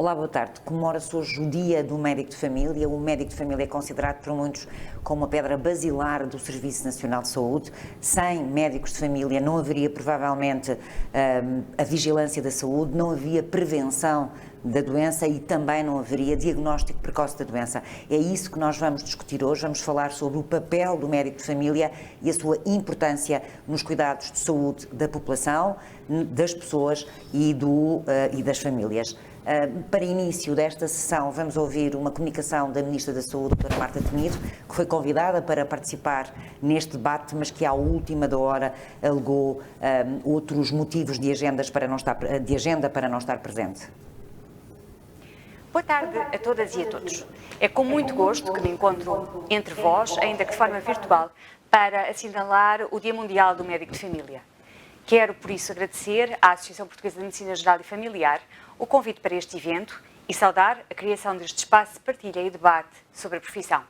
Olá, boa tarde. Comemora-se hoje o Dia do Médico de Família. O médico de família é considerado por muitos como uma pedra basilar do Serviço Nacional de Saúde. Sem médicos de família não haveria provavelmente a vigilância da saúde, não havia prevenção da doença e também não haveria diagnóstico precoce da doença. É isso que nós vamos discutir hoje. Vamos falar sobre o papel do médico de família e a sua importância nos cuidados de saúde da população, das pessoas e das famílias. Para início desta sessão, vamos ouvir uma comunicação da Ministra da Saúde, Dra. Marta Temido, que foi convidada para participar neste debate, mas que à última da hora alegou outros motivos de agenda para não estar presente. Boa tarde a todas e a todos. É com muito gosto que me encontro entre vós, ainda que de forma virtual, para assinalar o Dia Mundial do Médico de Família. Quero, por isso, agradecer à Associação Portuguesa de Medicina Geral e Familiar o convite para este evento e saudar a criação deste espaço de partilha e debate sobre a profissão.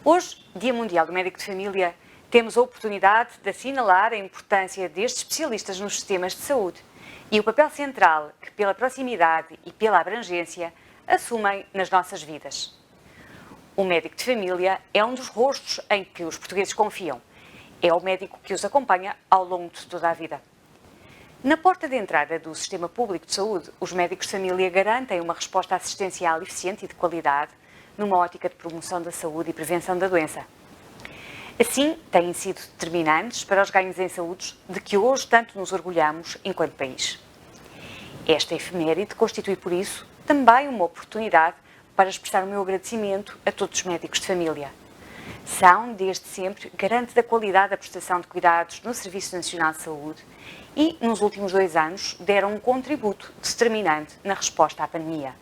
Hoje, Dia Mundial do Médico de Família, temos a oportunidade de assinalar a importância destes especialistas nos sistemas de saúde e o papel central que, pela proximidade e pela abrangência, assumem nas nossas vidas. O médico de família é um dos rostos em que os portugueses confiam. É o médico que os acompanha ao longo de toda a vida. Na porta de entrada do Sistema Público de Saúde, os médicos de família garantem uma resposta assistencial eficiente e de qualidade, numa ótica de promoção da saúde e prevenção da doença. Assim, têm sido determinantes para os ganhos em saúde de que hoje tanto nos orgulhamos enquanto país. Esta efeméride constitui, por isso, também uma oportunidade para expressar o meu agradecimento a todos os médicos de família. São, desde sempre, garante da qualidade da prestação de cuidados no Serviço Nacional de Saúde e, nos últimos 2 anos, deram um contributo determinante na resposta à pandemia.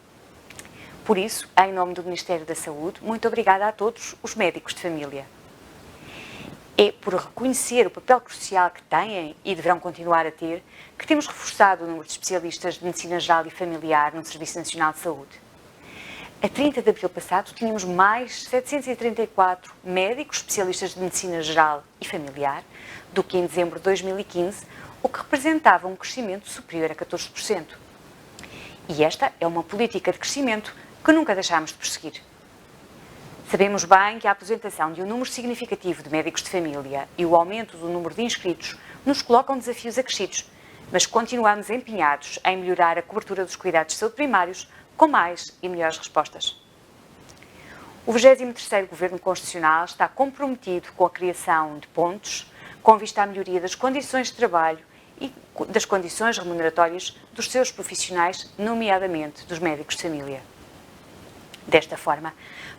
Por isso, em nome do Ministério da Saúde, muito obrigada a todos os médicos de família. É por reconhecer o papel crucial que têm e deverão continuar a ter que temos reforçado o número de especialistas de Medicina Geral e Familiar no Serviço Nacional de Saúde. A 30 de abril passado, tínhamos mais 734 médicos especialistas de Medicina Geral e Familiar do que em dezembro de 2015, o que representava um crescimento superior a 14%. E esta é uma política de crescimento que nunca deixámos de prosseguir. Sabemos bem que a aposentação de um número significativo de médicos de família e o aumento do número de inscritos nos colocam desafios acrescidos, mas continuamos empenhados em melhorar a cobertura dos cuidados de saúde primários com mais e melhores respostas. O 23º Governo Constitucional está comprometido com a criação de pontos com vista à melhoria das condições de trabalho e das condições remuneratórias dos seus profissionais, nomeadamente dos médicos de família. Desta forma,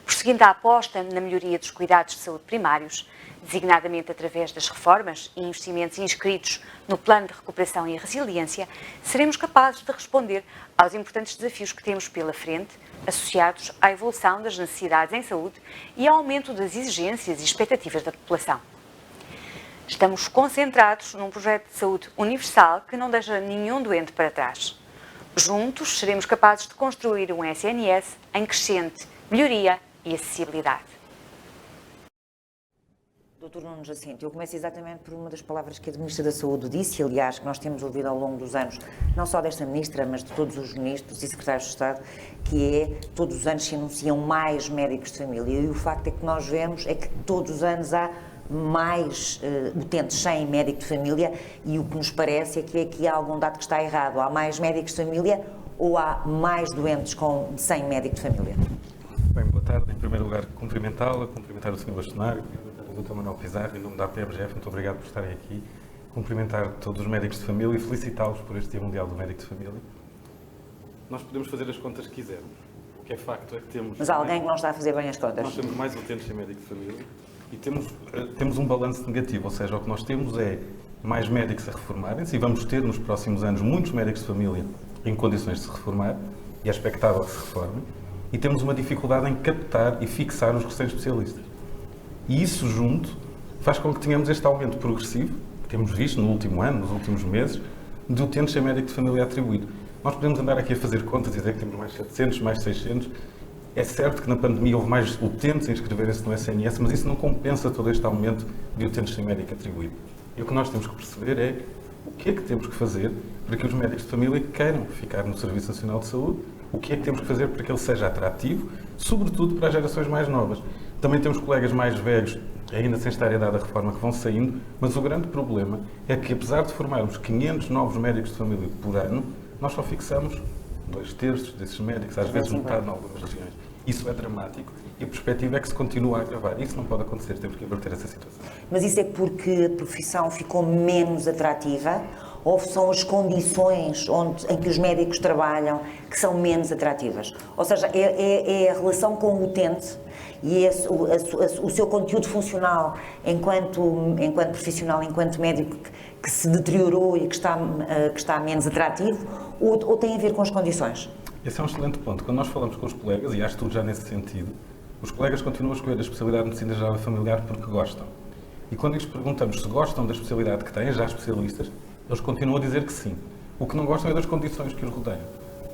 prosseguindo a aposta na melhoria dos cuidados de saúde primários, designadamente através das reformas e investimentos inscritos no Plano de Recuperação e Resiliência, seremos capazes de responder aos importantes desafios que temos pela frente, associados à evolução das necessidades em saúde e ao aumento das exigências e expectativas da população. Estamos concentrados num projeto de saúde universal que não deixa nenhum doente para trás. Juntos, seremos capazes de construir um SNS em crescente melhoria e acessibilidade. Dr. Nuno Jacinto, eu começo exatamente por uma das palavras que a Ministra da Saúde disse, aliás, que nós temos ouvido ao longo dos anos, não só desta Ministra, mas de todos os Ministros e Secretários de Estado, que é, todos os anos se anunciam mais médicos de família, e o facto é que nós vemos é que todos os anos há mais utentes sem médico de família, e o que nos parece é que aqui há algum dado que está errado. Há mais médicos de família ou há mais doentes sem médico de família? Bem, boa tarde. Em primeiro lugar, cumprimentá-la, cumprimentar o Sr. Bastonário, o Dr. Manuel Pizarro, em nome da APMGF, muito obrigado por estarem aqui, cumprimentar todos os médicos de família e felicitá-los por este Dia Mundial do Médico de Família. Nós podemos fazer as contas que quisermos. O que é facto é que temos... Mas há alguém que não está a fazer bem as contas. Nós temos mais utentes sem médico de família e temos um balanço negativo, ou seja, o que nós temos é mais médicos a reformarem-se e vamos ter nos próximos anos muitos médicos de família em condições de se reformar e é expectável que se reformem, e temos uma dificuldade em captar e fixar os restantes especialistas. E isso junto faz com que tenhamos este aumento progressivo, que temos visto no último ano, nos últimos meses, de utentes sem médico de família atribuído. Nós podemos andar aqui a fazer contas e dizer que temos mais 700, mais 600. É certo que na pandemia houve mais utentes a inscreverem-se no SNS, mas isso não compensa todo este aumento de utentes sem médico atribuído. E o que nós temos que perceber é O que é que temos que fazer para que os médicos de família queiram ficar no Serviço Nacional de Saúde? O que é que temos que fazer para que ele seja atrativo, sobretudo para as gerações mais novas? Também temos colegas mais velhos, ainda sem estar em idade da reforma, que vão saindo, mas o grande problema é que, apesar de formarmos 500 novos médicos de família por ano, nós só fixamos 2/3 desses médicos, às vezes metade em algumas regiões. Isso é dramático e a perspectiva é que se continua a agravar. Isso não pode acontecer, temos que inverter essa situação. Mas isso é porque a profissão ficou menos atrativa? Ou são as condições em que os médicos trabalham que são menos atrativas? Ou seja, é a relação com o utente e o seu conteúdo funcional enquanto profissional, enquanto médico, que se deteriorou e que está menos atrativo, ou tem a ver com as condições? Esse é um excelente ponto. Quando nós falamos com os colegas, e há estudos já nesse sentido, os colegas continuam a escolher a especialidade de Medicina Geral e Familiar porque gostam. E quando lhes perguntamos se gostam da especialidade que têm, já especialistas, eles continuam a dizer que sim. O que não gostam é das condições que os rodeiam.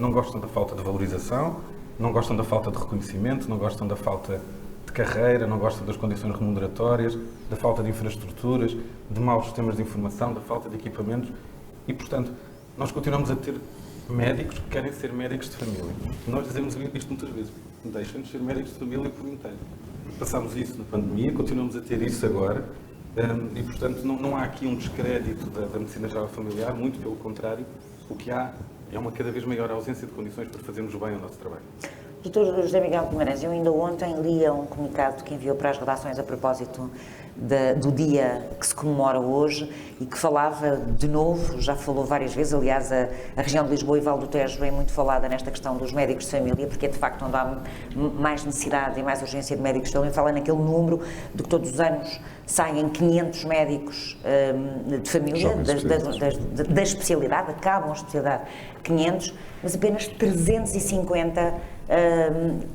Não gostam da falta de valorização, não gostam da falta de reconhecimento, não gostam da falta de carreira, não gostam das condições remuneratórias, da falta de infraestruturas, de maus sistemas de informação, da falta de equipamentos. E, portanto, nós continuamos a ter médicos que querem ser médicos de família. Nós dizemos isto muitas vezes. Deixem-nos ser médicos de família por inteiro. Passámos isso na pandemia, continuamos a ter isso agora. E, portanto, não há aqui um descrédito da medicina geral familiar, muito pelo contrário. O que há é uma cada vez maior ausência de condições para fazermos bem o nosso trabalho. Dr. José Miguel Guimarães, eu ainda ontem lia um comunicado que enviou para as redações a propósito do dia que se comemora hoje e que falava de novo, já falou várias vezes, aliás a região de Lisboa e Val do Tejo é muito falada nesta questão dos médicos de família, porque é de facto onde há mais necessidade e mais urgência de médicos de família. Fala naquele número de que todos os anos saem 500 médicos de família, da especialidade, acabam a especialidade 500, mas apenas 350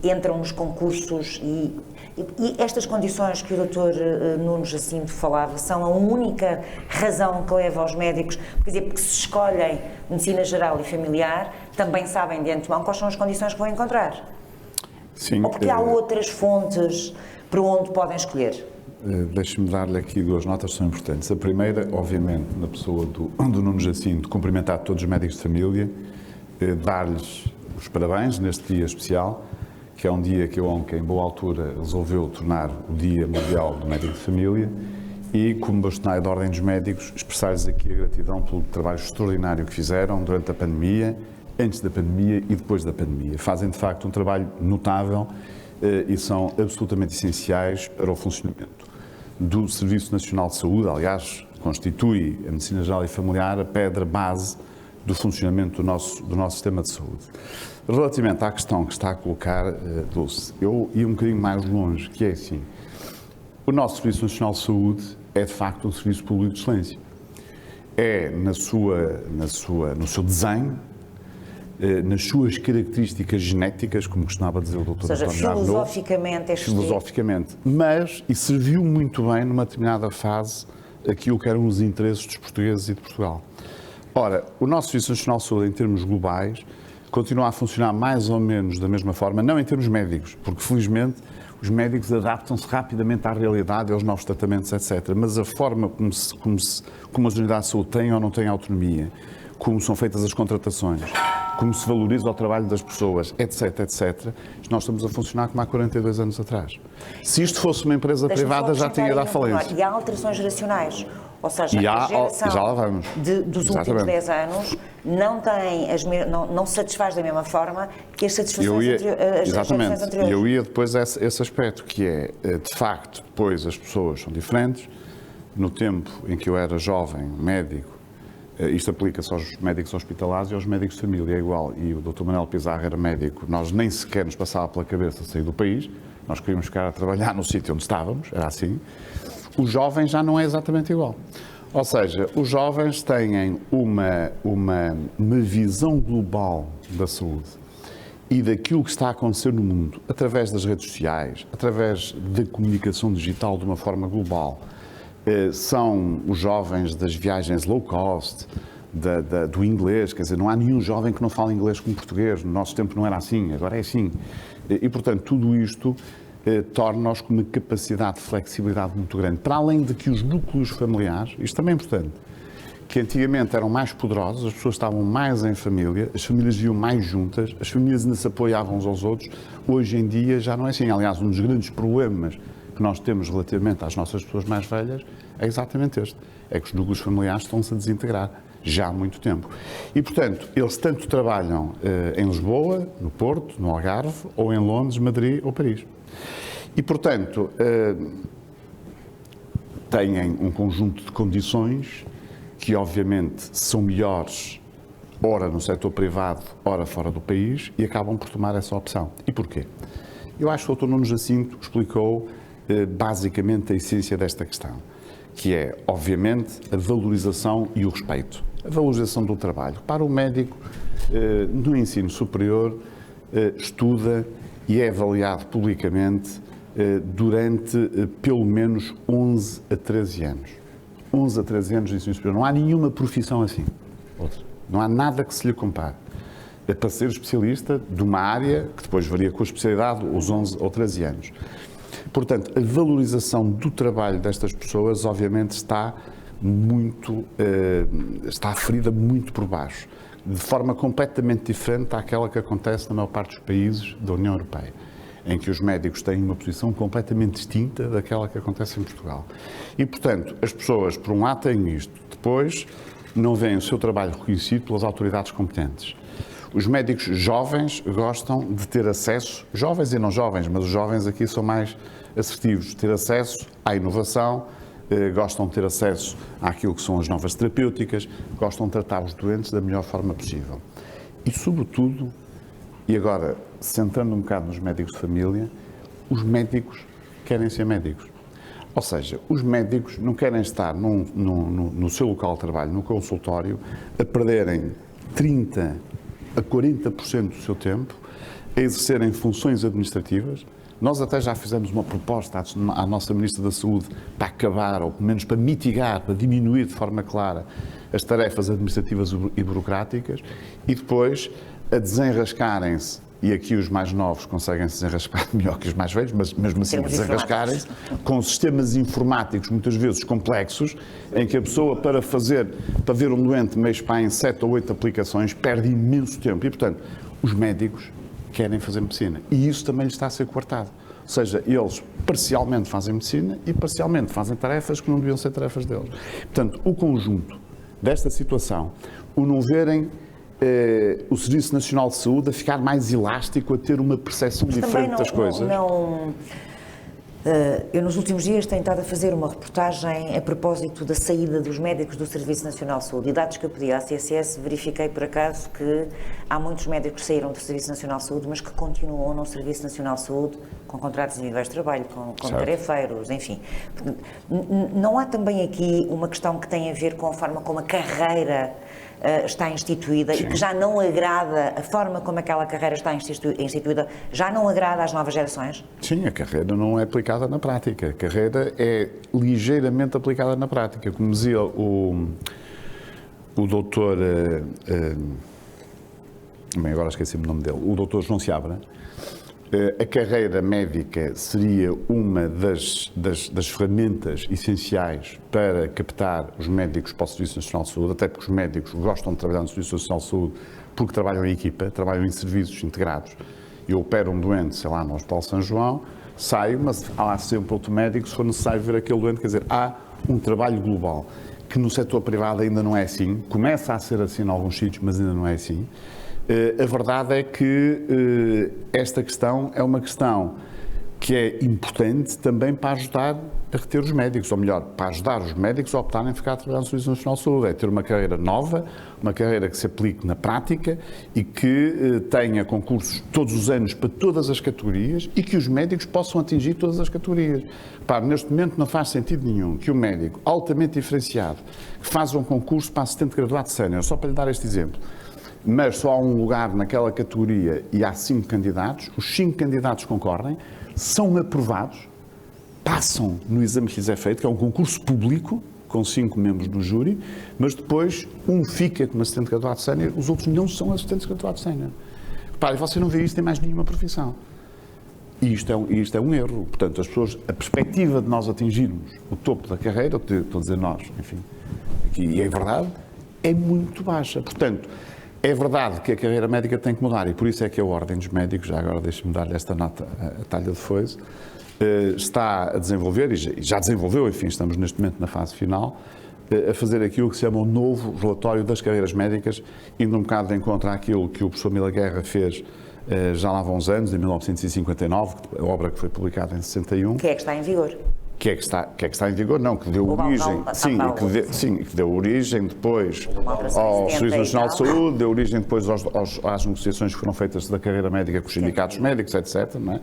entram nos concursos e estas condições que o Dr. Nuno Jacinto falava são a única razão que leva aos médicos, quer dizer, porque se escolhem medicina geral e familiar, também sabem de antemão quais são as condições que vão encontrar. Sim. Ou porque há outras fontes para onde podem escolher? Deixe-me dar-lhe aqui duas notas que são importantes. A primeira, obviamente, na pessoa do Nuno Jacinto, cumprimentar todos os médicos de família, dar-lhes os parabéns neste dia especial, que é um dia que a ONC, em boa altura, resolveu tornar o Dia Mundial do Médico de Família e, como bastonário da Ordem dos Médicos, expressar-lhes aqui a gratidão pelo trabalho extraordinário que fizeram durante a pandemia, antes da pandemia e depois da pandemia. Fazem, de facto, um trabalho notável e são absolutamente essenciais para o funcionamento do Serviço Nacional de Saúde. Aliás, constitui a Medicina Geral e Familiar a pedra base do funcionamento do nosso sistema de saúde. Relativamente à questão que está a colocar, Dulce, eu ia um bocadinho mais longe, que é assim, o nosso Serviço Nacional de Saúde é de facto um serviço público de excelência. É no seu desenho, nas suas características genéticas, como costumava dizer o Dr. Ou seja, filosoficamente é filosoficamente, mas, e serviu muito bem numa determinada fase aquilo que eram os interesses dos portugueses e de Portugal. Ora, o nosso Serviço Nacional de Saúde, em termos globais, continua a funcionar mais ou menos da mesma forma, não em termos médicos, porque felizmente os médicos adaptam-se rapidamente à realidade, aos novos tratamentos, etc. Mas a forma como as unidades de saúde têm ou não têm autonomia, como são feitas as contratações, como se valoriza o trabalho das pessoas, etc, etc, nós estamos a funcionar como há 42 anos atrás. Se isto fosse uma empresa privada, já tinha ido à falência. E há alterações geracionais. Ou seja, a geração já lá vamos. Dos últimos 10 anos não se satisfaz da mesma forma que as satisfações exatamente. anteriores. E eu ia depois a esse aspecto, que é, de facto, depois as pessoas são diferentes. No tempo em que eu era jovem, médico, isto aplica-se aos médicos hospitalares e aos médicos de família, é igual. E o Dr. Manuel Pizarro era médico, nós nem sequer nos passava pela cabeça sair do país, nós queríamos ficar a trabalhar no sítio onde estávamos, era assim. Os jovens já não é exatamente igual. Ou seja, os jovens têm uma visão global da saúde e daquilo que está a acontecer no mundo, através das redes sociais, através da comunicação digital de uma forma global. São os jovens das viagens low cost, do inglês, quer dizer, não há nenhum jovem que não fale inglês como português, no nosso tempo não era assim, agora é assim. E, portanto, tudo isto torna-nos com uma capacidade de flexibilidade muito grande, para além de que os núcleos familiares, isto também é importante, que antigamente eram mais poderosos, as pessoas estavam mais em família, as famílias viviam mais juntas, as famílias ainda se apoiavam uns aos outros. Hoje em dia já não é assim. Aliás, um dos grandes problemas que nós temos relativamente às nossas pessoas mais velhas é exatamente este. É que os núcleos familiares estão-se a desintegrar já há muito tempo. E, portanto, eles tanto trabalham em Lisboa, no Porto, no Algarve, ou em Londres, Madrid ou Paris. E, portanto, têm um conjunto de condições que, obviamente, são melhores, ora no setor privado, ora fora do país, e acabam por tomar essa opção. E porquê? Eu acho que o Dr. Nuno Jacinto explicou basicamente a essência desta questão, que é, obviamente, a valorização e o respeito. A valorização do trabalho. Para o médico, no ensino superior, estuda e é avaliado publicamente durante pelo menos 11 a 13 anos. 11 a 13 anos de ensino superior. Não há nenhuma profissão assim. Não há nada que se lhe compare. Para ser especialista de uma área que depois varia com a especialidade, os 11 ou 13 anos. Portanto, a valorização do trabalho destas pessoas, obviamente, está ferida muito por baixo, de forma completamente diferente daquela que acontece na maior parte dos países da União Europeia, em que os médicos têm uma posição completamente distinta daquela que acontece em Portugal. E, portanto, as pessoas, por um lado, têm isto, depois não veem o seu trabalho reconhecido pelas autoridades competentes. Os médicos jovens gostam de ter acesso, jovens e não jovens, mas os jovens aqui são mais assertivos, ter acesso à inovação, gostam de ter acesso àquilo que são as novas terapêuticas, gostam de tratar os doentes da melhor forma possível. E, sobretudo, e agora, centrando um bocado nos médicos de família, os médicos querem ser médicos. Ou seja, os médicos não querem estar no seu local de trabalho, no consultório, a perderem 30% a 40% do seu tempo a exercerem funções administrativas. Nós até já fizemos uma proposta à nossa Ministra da Saúde para acabar, ou pelo menos para mitigar, para diminuir de forma clara as tarefas administrativas e burocráticas, e depois a desenrascarem-se, e aqui os mais novos conseguem se desenrascar melhor que os mais velhos, mas mesmo assim desenrascarem-se, com sistemas informáticos muitas vezes complexos, em que a pessoa para ver um doente mês para em 7 ou 8 aplicações perde imenso tempo. E, portanto, os médicos querem fazer medicina. E isso também lhes está a ser coartado. Ou seja, eles parcialmente fazem medicina e parcialmente fazem tarefas que não deviam ser tarefas deles. Portanto, o conjunto desta situação, o não verem o Serviço Nacional de Saúde a ficar mais elástico, a ter uma percepção diferente das coisas. Eu nos últimos dias tenho estado a fazer uma reportagem a propósito da saída dos médicos do Serviço Nacional de Saúde, e dados que eu pedi à CSS, verifiquei por acaso que há muitos médicos que saíram do Serviço Nacional de Saúde, mas que continuam no Serviço Nacional de Saúde com contratos individuais de trabalho, com tarefeiros, enfim. Não há também aqui uma questão que tem a ver com a forma como a carreira está instituída. Sim. E que já não agrada, a forma como aquela carreira está instituída, já não agrada às novas gerações? Sim, a carreira não é aplicada na prática. A carreira é ligeiramente aplicada na prática. Como dizia o doutor, agora esqueci-me o nome dele, o doutor João Seabra, a carreira médica seria uma das ferramentas essenciais para captar os médicos para o Serviço Nacional de Saúde, até porque os médicos gostam de trabalhar no Serviço Nacional de Saúde porque trabalham em equipa, trabalham em serviços integrados. Eu opero um doente, sei lá, no Hospital São João, saio, mas há sempre outro médico, se for necessário ver aquele doente, quer dizer, há um trabalho global, que no setor privado ainda não é assim, começa a ser assim em alguns sítios, mas ainda não é assim. A verdade é que esta questão é uma questão que é importante também para ajudar a reter os médicos, ou melhor, para ajudar os médicos a optarem a ficar a trabalhar no Serviço Nacional de Saúde. É ter uma carreira nova, uma carreira que se aplique na prática e que tenha concursos todos os anos para todas as categorias e que os médicos possam atingir todas as categorias. Neste momento não faz sentido nenhum que o médico altamente diferenciado, que faz um concurso para assistente graduado sénior, só para lhe dar este exemplo, mas só há um lugar naquela categoria e há 5 candidatos, os 5 candidatos concorrem, são aprovados, passam no exame que lhes é feito, que é um concurso público, com 5 membros do júri, mas depois um fica como assistente graduado sénior, os outros não são assistentes graduados sénior. Repare, você não vê isto em mais nenhuma profissão. E isto é um erro. Portanto, as pessoas, a perspectiva de nós atingirmos o topo da carreira, estou a dizer nós, enfim, e é verdade, é muito baixa. Portanto, é verdade que a carreira médica tem que mudar e por isso é que a Ordem dos Médicos, já agora deixe-me dar-lhe esta nota, a talha de foice, está a desenvolver, e já desenvolveu, enfim, estamos neste momento na fase final, a fazer aquilo que se chama o novo relatório das carreiras médicas, indo um bocado de encontro àquilo que o professor Mila Guerra fez já lá há uns anos, em 1959, a obra que foi publicada em 61. Que é que está em vigor? Que é que está em vigor? Não, que deu origem, que deu origem depois ao Serviço Nacional de Saúde, deu origem depois às negociações que foram feitas da carreira médica com os sindicatos médicos, etc. Não é?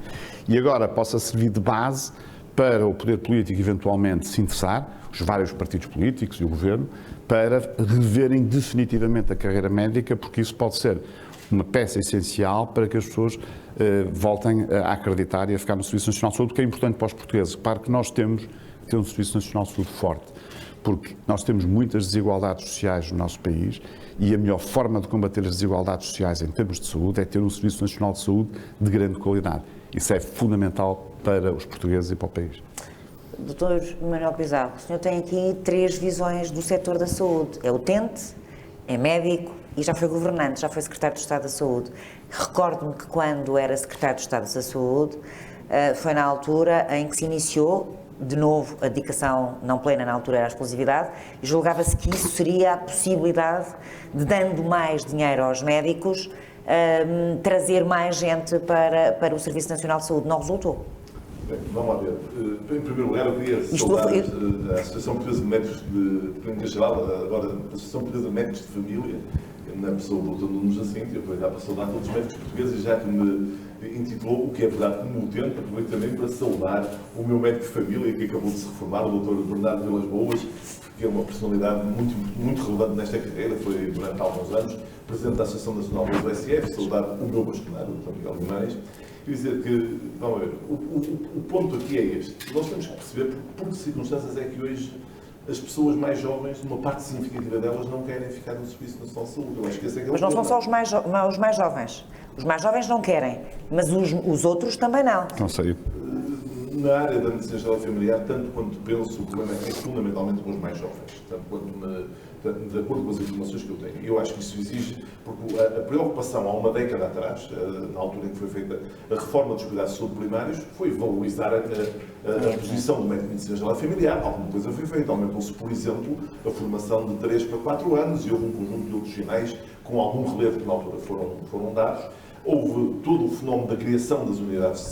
E agora possa servir de base para o poder político eventualmente se interessar, os vários partidos políticos e o governo, para reverem definitivamente a carreira médica, porque isso pode ser uma peça essencial para que as pessoas voltem a acreditar e a ficar no Serviço Nacional de Saúde, que é importante para os portugueses. Repare que nós temos que ter um Serviço Nacional de Saúde forte, porque nós temos muitas desigualdades sociais no nosso país e a melhor forma de combater as desigualdades sociais em termos de saúde é ter um Serviço Nacional de Saúde de grande qualidade. Isso é fundamental para os portugueses e para o país. Dr. Manuel Pizarro, o senhor tem aqui 3 visões do setor da saúde. É utente, é médico e já foi governante, já foi secretário de Estado da Saúde. Recordo-me que quando era secretário de Estado da Saúde, foi na altura em que se iniciou, de novo, a dedicação não plena, na altura era a exclusividade, e julgava-se que isso seria a possibilidade de, dando mais dinheiro aos médicos, trazer mais gente para o Serviço Nacional de Saúde. Não resultou. Bem, vamos lá ver. Em primeiro lugar, eu queria saudar a Associação Portuguesa de Médicos de Clínica Geral, agora a Associação Portuguesa de Médicos de Família, na pessoa do Dr. Nuno Jacinto, e aproveitar para saudar todos os médicos portugueses, já que me intitulou, o que é verdade como utente, aproveito também para saudar o meu médico de família, que acabou de se reformar, o Dr. Bernardo Vilas Boas, que é uma personalidade muito relevante nesta carreira, foi durante alguns anos presidente da Associação Nacional do SF, saudar o meu bastonário, o Dr. Miguel Guimarães, e dizer que, vamos ver, o ponto aqui é este. Nós temos que perceber por que circunstâncias é que hoje as pessoas mais jovens, uma parte significativa delas, não querem ficar no Serviço Nacional de Saúde. Eu acho que esse é que é o Mas não problema. são só os mais jovens. Os mais jovens não querem, mas os outros também não. Não sei. Na área da medicina geral e familiar, tanto quanto penso, o problema é fundamentalmente com os mais jovens, tanto quanto de acordo com as informações que eu tenho. Eu acho que isso exige, porque a preocupação há uma década atrás, na altura em que foi feita a reforma dos cuidados de saúde primários, foi valorizar a posição do médico de medicina geral e familiar. Alguma coisa foi feita. Aumentou-se, por exemplo, a formação de 3 para 4 anos e houve um conjunto de outros sinais com algum relevo que na altura foram dados. Houve todo o fenómeno da criação das unidades de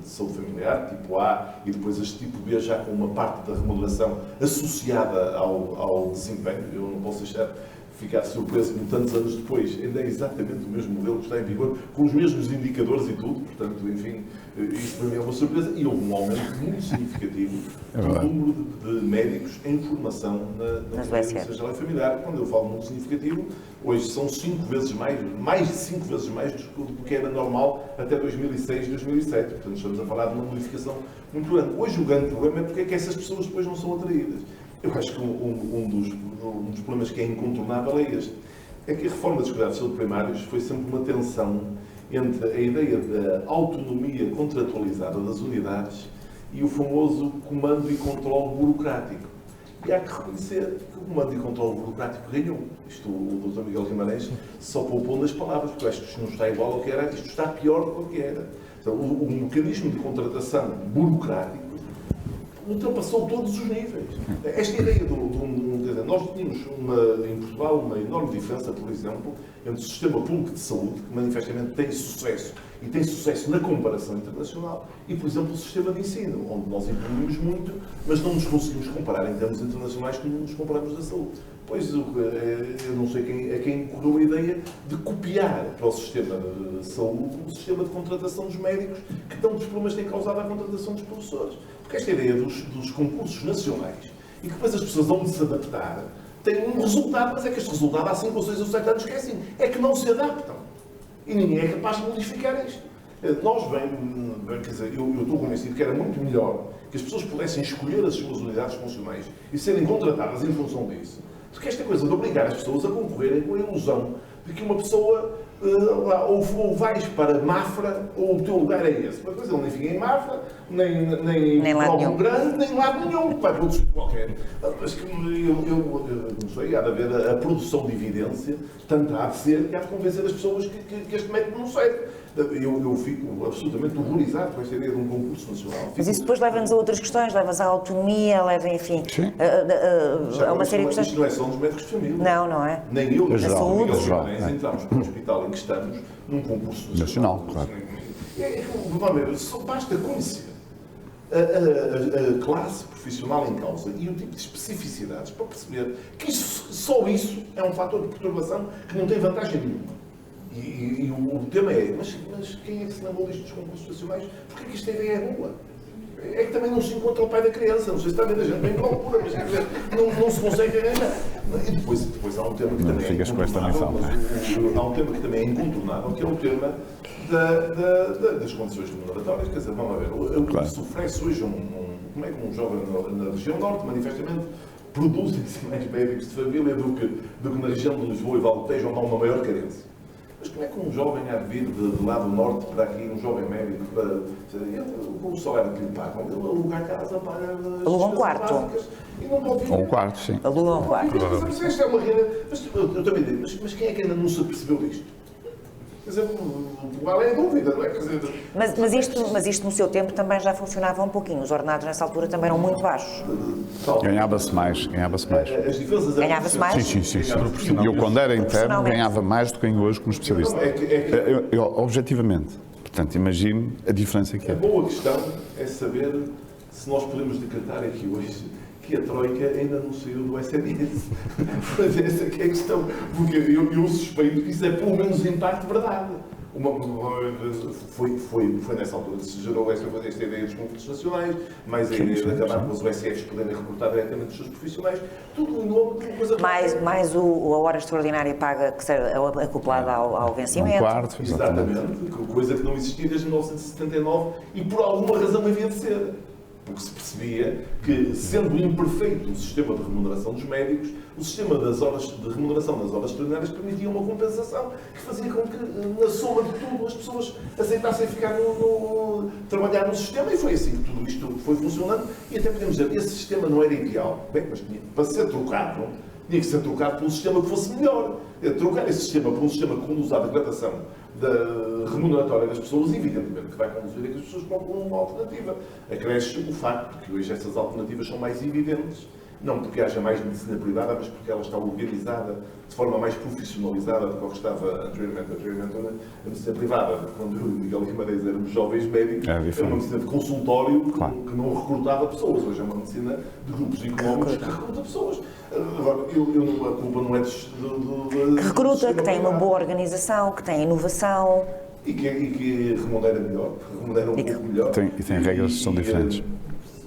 saúde familiar, tipo A, e depois as tipo B, já com uma parte da remuneração associada ao desempenho. Eu não posso deixar ficar surpreso que tantos anos depois ainda é exatamente o mesmo modelo que está em vigor, com os mesmos indicadores e tudo. Portanto, enfim, isso para mim é uma surpresa. E houve um aumento muito significativo do número de médicos em formação na medicina geral e familiar. Quando eu falo muito significativo, hoje são 5 vezes mais de 5 vezes mais do que era normal até 2006, 2007. Portanto, estamos a falar de uma modificação muito grande. Hoje o grande problema é porque é que essas pessoas depois não são atraídas. Eu acho que um dos problemas que é incontornável é este. É que a reforma dos cuidados de saúde primários foi sempre uma tensão entre a ideia da autonomia contratualizada das unidades e o famoso comando e controle burocrático. E há que reconhecer que o comando e controle burocrático ganhou. Isto, o Dr. Miguel Guimarães só poupou nas palavras, porque eu acho que isto não está igual ao que era, isto está pior do que era. Então, o mecanismo de contratação burocrático ultrapassou todos os níveis. Esta ideia nós tínhamos em Portugal uma enorme diferença, por exemplo, entre o sistema público de saúde, que manifestamente tem sucesso, e tem sucesso na comparação internacional, e, por exemplo, o sistema de ensino, onde nós evoluímos muito, mas não nos conseguimos comparar em termos internacionais como nos comparamos da saúde. Pois eu não sei a quem correu a ideia de copiar para o sistema de saúde o sistema de contratação dos médicos, que tantos problemas têm causado à contratação dos professores. Porque esta ideia dos concursos nacionais, e que depois as pessoas vão de se adaptar, tem um resultado, mas é que este resultado há 5 ou 6 ou 7 anos que é assim, é que não se adaptam. E ninguém é capaz de modificar isto. Nós, quer dizer, eu estou convencido que era muito melhor que as pessoas pudessem escolher as suas unidades funcionais e serem contratadas em função disso, do que esta coisa de obrigar as pessoas a concorrerem com a ilusão de que uma pessoa ou vais para Mafra, ou o teu lugar é esse. Mas ele nem fica em Mafra, nem lado Paulo nenhum. Grande, nem lado nenhum, vai para outro sítio qualquer. Mas que eu não sei, há de haver a produção de evidência, tanto há de ser que há de convencer as pessoas que este método não serve. Eu fico absolutamente horrorizado com esta ideia de um concurso nacional. Mas isso depois leva-nos a outras questões, leva-nos à autonomia, leva, enfim, a uma série de questões. Isto não é só nos médicos de família. Não é? Nem eu, nem geral, o Miguel geral, Guimarães entramos para o hospital em que estamos num concurso Nacional, claro. Vamos ver, só basta conhecer a classe profissional em causa e o tipo de especificidades para perceber que só isso é um fator de perturbação que não tem vantagem nenhuma. E o tema é, mas quem é que se lembrou disto dos concursos nacionais? Porquê que esta ideia é boa? É que também não se encontra o pai da criança, não sei se está a ver, a gente bem procura, mas quer dizer, não se consegue arranjar. E depois há um tema que também é ficas com esta missão, incontornável, há um tema que também é incontornável, que é o tema das condições remuneratórias. Quer dizer, vamos ver, Claro. se oferece hoje como é que um jovem na região norte, manifestamente, produzem-se mais médicos de família do que na região de Lisboa e Valtejo, onde há uma maior carência. Mas como é que um jovem há de vir de lá do norte para aqui, um jovem médico, com o salário que lhe pagam, ele aluga a casa, paga as Aluga um despesas quarto. básicas e não pode vir. Ou um quarto, sim. Alugam um quarto. Mas esta é uma realidade. Mas eu também digo, mas quem é que ainda não se apercebeu disto? Quer dizer, qual é a dúvida, não é? Quer dizer, Mas isto no seu tempo também já funcionava um pouquinho. Os ordenados nessa altura também eram muito baixos. Ganhava-se mais. as diferenças Ganhava-se mais? Sim. E eu, quando era interno, Proporcionalmente. ganhava mais do que ganho hoje como especialista. Objetivamente. Portanto, imagine a diferença que A é. boa questão é saber se nós podemos decretar aqui hoje que a Troika ainda não saiu do SNS. Mas essa que é a questão. Porque eu suspeito que isso é pelo menos em parte verdade. Foi nessa altura que se gerou esta ideia dos concursos nacionais, mais a ideia de acabar com os USFs poderem recrutar diretamente os seus profissionais, tudo em nome de uma coisa Mais a hora extraordinária paga que seja acoplada ao Um vencimento. quarto, exatamente. Exatamente, coisa que não existia desde 1979 e por alguma razão havia de ser. Porque se percebia que, sendo imperfeito o sistema de remuneração dos médicos, o sistema de remuneração das horas extraordinárias permitia uma compensação que fazia com que, na soma de tudo, as pessoas aceitassem ficar trabalhar no sistema, e foi assim que tudo isto foi funcionando. E até podemos dizer, esse sistema não era ideal. Bem, mas para ser trocado, tinha que ser trocado por um sistema que fosse melhor. Trocar esse sistema por um sistema que conduz à degradação da remuneratória das pessoas, evidentemente que vai conduzir a que as pessoas procuram uma alternativa. Acresce o facto de que hoje essas alternativas são mais evidentes, não porque haja mais medicina privada, mas porque ela está organizada de forma mais profissionalizada do que estava anteriormente. Anteriormente, a medicina privada, quando eu e o Miguel Guimarães éramos jovens médicos, era uma medicina de consultório que não recrutava pessoas. Hoje é uma medicina de grupos económicos que recruta pessoas. Agora, a culpa não é Que recruta, que tem uma boa organização, que tem inovação. E que remunera melhor, que remunera um pouco melhor. E tem regras que são diferentes.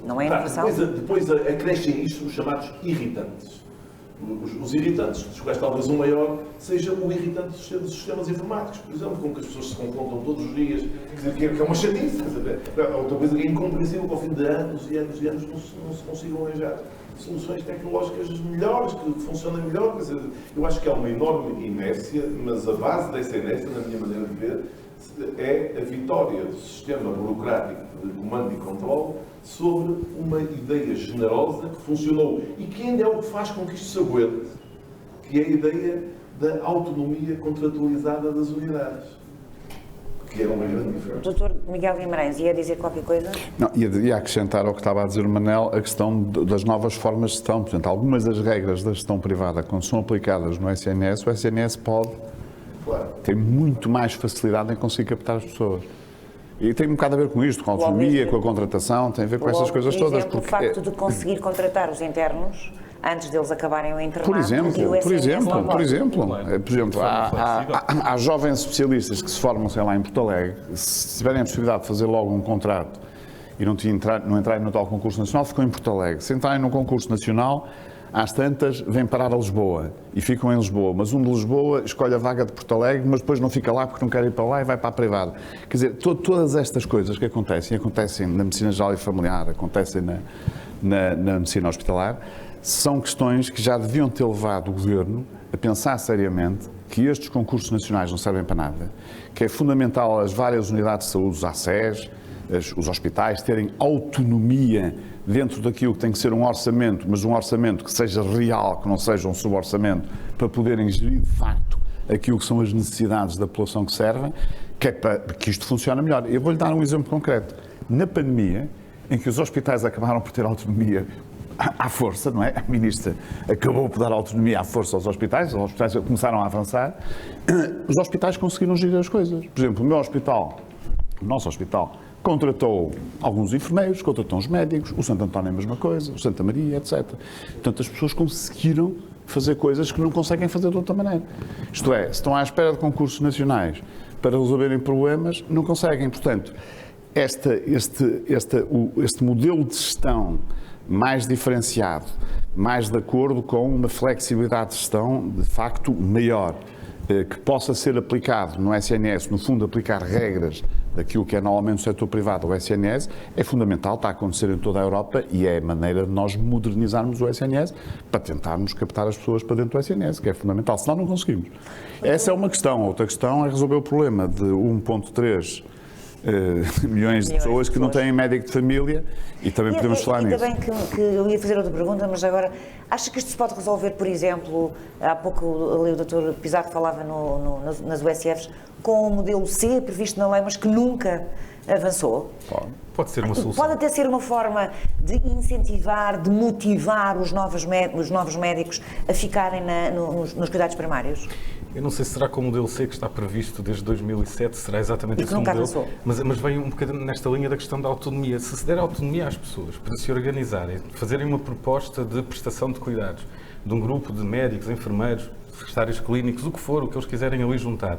Não é inovação? Depois acrescem isto os chamados irritantes. Os irritantes, dos quais talvez o maior seja o irritante dos sistemas informáticos, por exemplo, com que as pessoas se confrontam todos os dias, quer dizer, que é uma chatice. Outra coisa que é incompreensível que ao fim de anos e anos e anos não se consigam arranjar soluções tecnológicas melhores, que funcionem melhor. Quer dizer, eu acho que há uma enorme inércia, mas a base dessa inércia, na minha maneira de ver, é a vitória do sistema burocrático de comando e controle sobre uma ideia generosa que funcionou e que ainda é o que faz com que isto se aguente, que é a ideia da autonomia contratualizada das unidades, que era uma grande diferença. Doutor Miguel Guimarães, ia dizer qualquer coisa? Não, ia acrescentar ao que estava a dizer o Manel a questão das novas formas de gestão. Portanto, algumas das regras da gestão privada, quando são aplicadas no SNS, o SNS pode ter muito mais facilidade em conseguir captar as pessoas. E tem um bocado a ver com isto, com a autonomia, com a contratação, tem a ver com essas coisas todas. Por facto de conseguir contratar os internos antes deles acabarem o internato. Por exemplo, há jovens especialistas que se formam, sei lá, em Porto Alegre, se tiverem a possibilidade de fazer logo um contrato e não entrarem no tal concurso nacional, ficam em Porto Alegre. Se entrarem no concurso nacional, às tantas, vêm parar a Lisboa e ficam em Lisboa, mas um de Lisboa escolhe a vaga de Porto Alegre, mas depois não fica lá porque não quer ir para lá e vai para a privada. Quer dizer, todas estas coisas que acontecem na medicina geral e familiar, acontecem na medicina hospitalar, são questões que já deviam ter levado o Governo a pensar seriamente que estes concursos nacionais não servem para nada, que é fundamental as várias unidades de saúde, os ACES, os hospitais, terem autonomia dentro daquilo que tem que ser um orçamento, mas um orçamento que seja real, que não seja um suborçamento, para poderem gerir de facto aquilo que são as necessidades da população que servem, que é para que isto funcione melhor. Eu vou-lhe dar um exemplo concreto. Na pandemia, em que os hospitais acabaram por ter autonomia à força, não é? A Ministra acabou por dar autonomia à força aos hospitais começaram a avançar, os hospitais conseguiram gerir as coisas. Por exemplo, o nosso hospital, contratou alguns enfermeiros, contratou uns médicos, o Santo António é a mesma coisa, o Santa Maria, etc. Portanto, as pessoas conseguiram fazer coisas que não conseguem fazer de outra maneira. Isto é, se estão à espera de concursos nacionais para resolverem problemas, não conseguem. Portanto, este modelo de gestão mais diferenciado, mais de acordo com uma flexibilidade de gestão de facto maior, que possa ser aplicado no SNS, no fundo aplicar regras daquilo que é normalmente o setor privado, o SNS, é fundamental, está a acontecer em toda a Europa e é a maneira de nós modernizarmos o SNS para tentarmos captar as pessoas para dentro do SNS, que é fundamental, senão não conseguimos. Essa é uma questão. Outra questão é resolver o problema de 1,3 milhões de pessoas que não têm médico de família e também podemos falar nisso. Ainda bem que eu ia fazer outra pergunta, mas agora, acha que isto se pode resolver, por exemplo, há pouco ali o Dr. Pizarro falava nas USFs, com o modelo C previsto na lei, mas que nunca avançou? Pode ser uma solução. Pode até ser uma forma de incentivar, de motivar os novos médicos a ficarem nos cuidados primários? Eu não sei se será com o modelo C que está previsto desde 2007, será exatamente esse modelo, mas vem um bocadinho nesta linha da questão da autonomia. Se der autonomia às pessoas para se organizarem, fazerem uma proposta de prestação de cuidados, de um grupo de médicos, enfermeiros, secretários clínicos, o que for, o que eles quiserem ali juntar,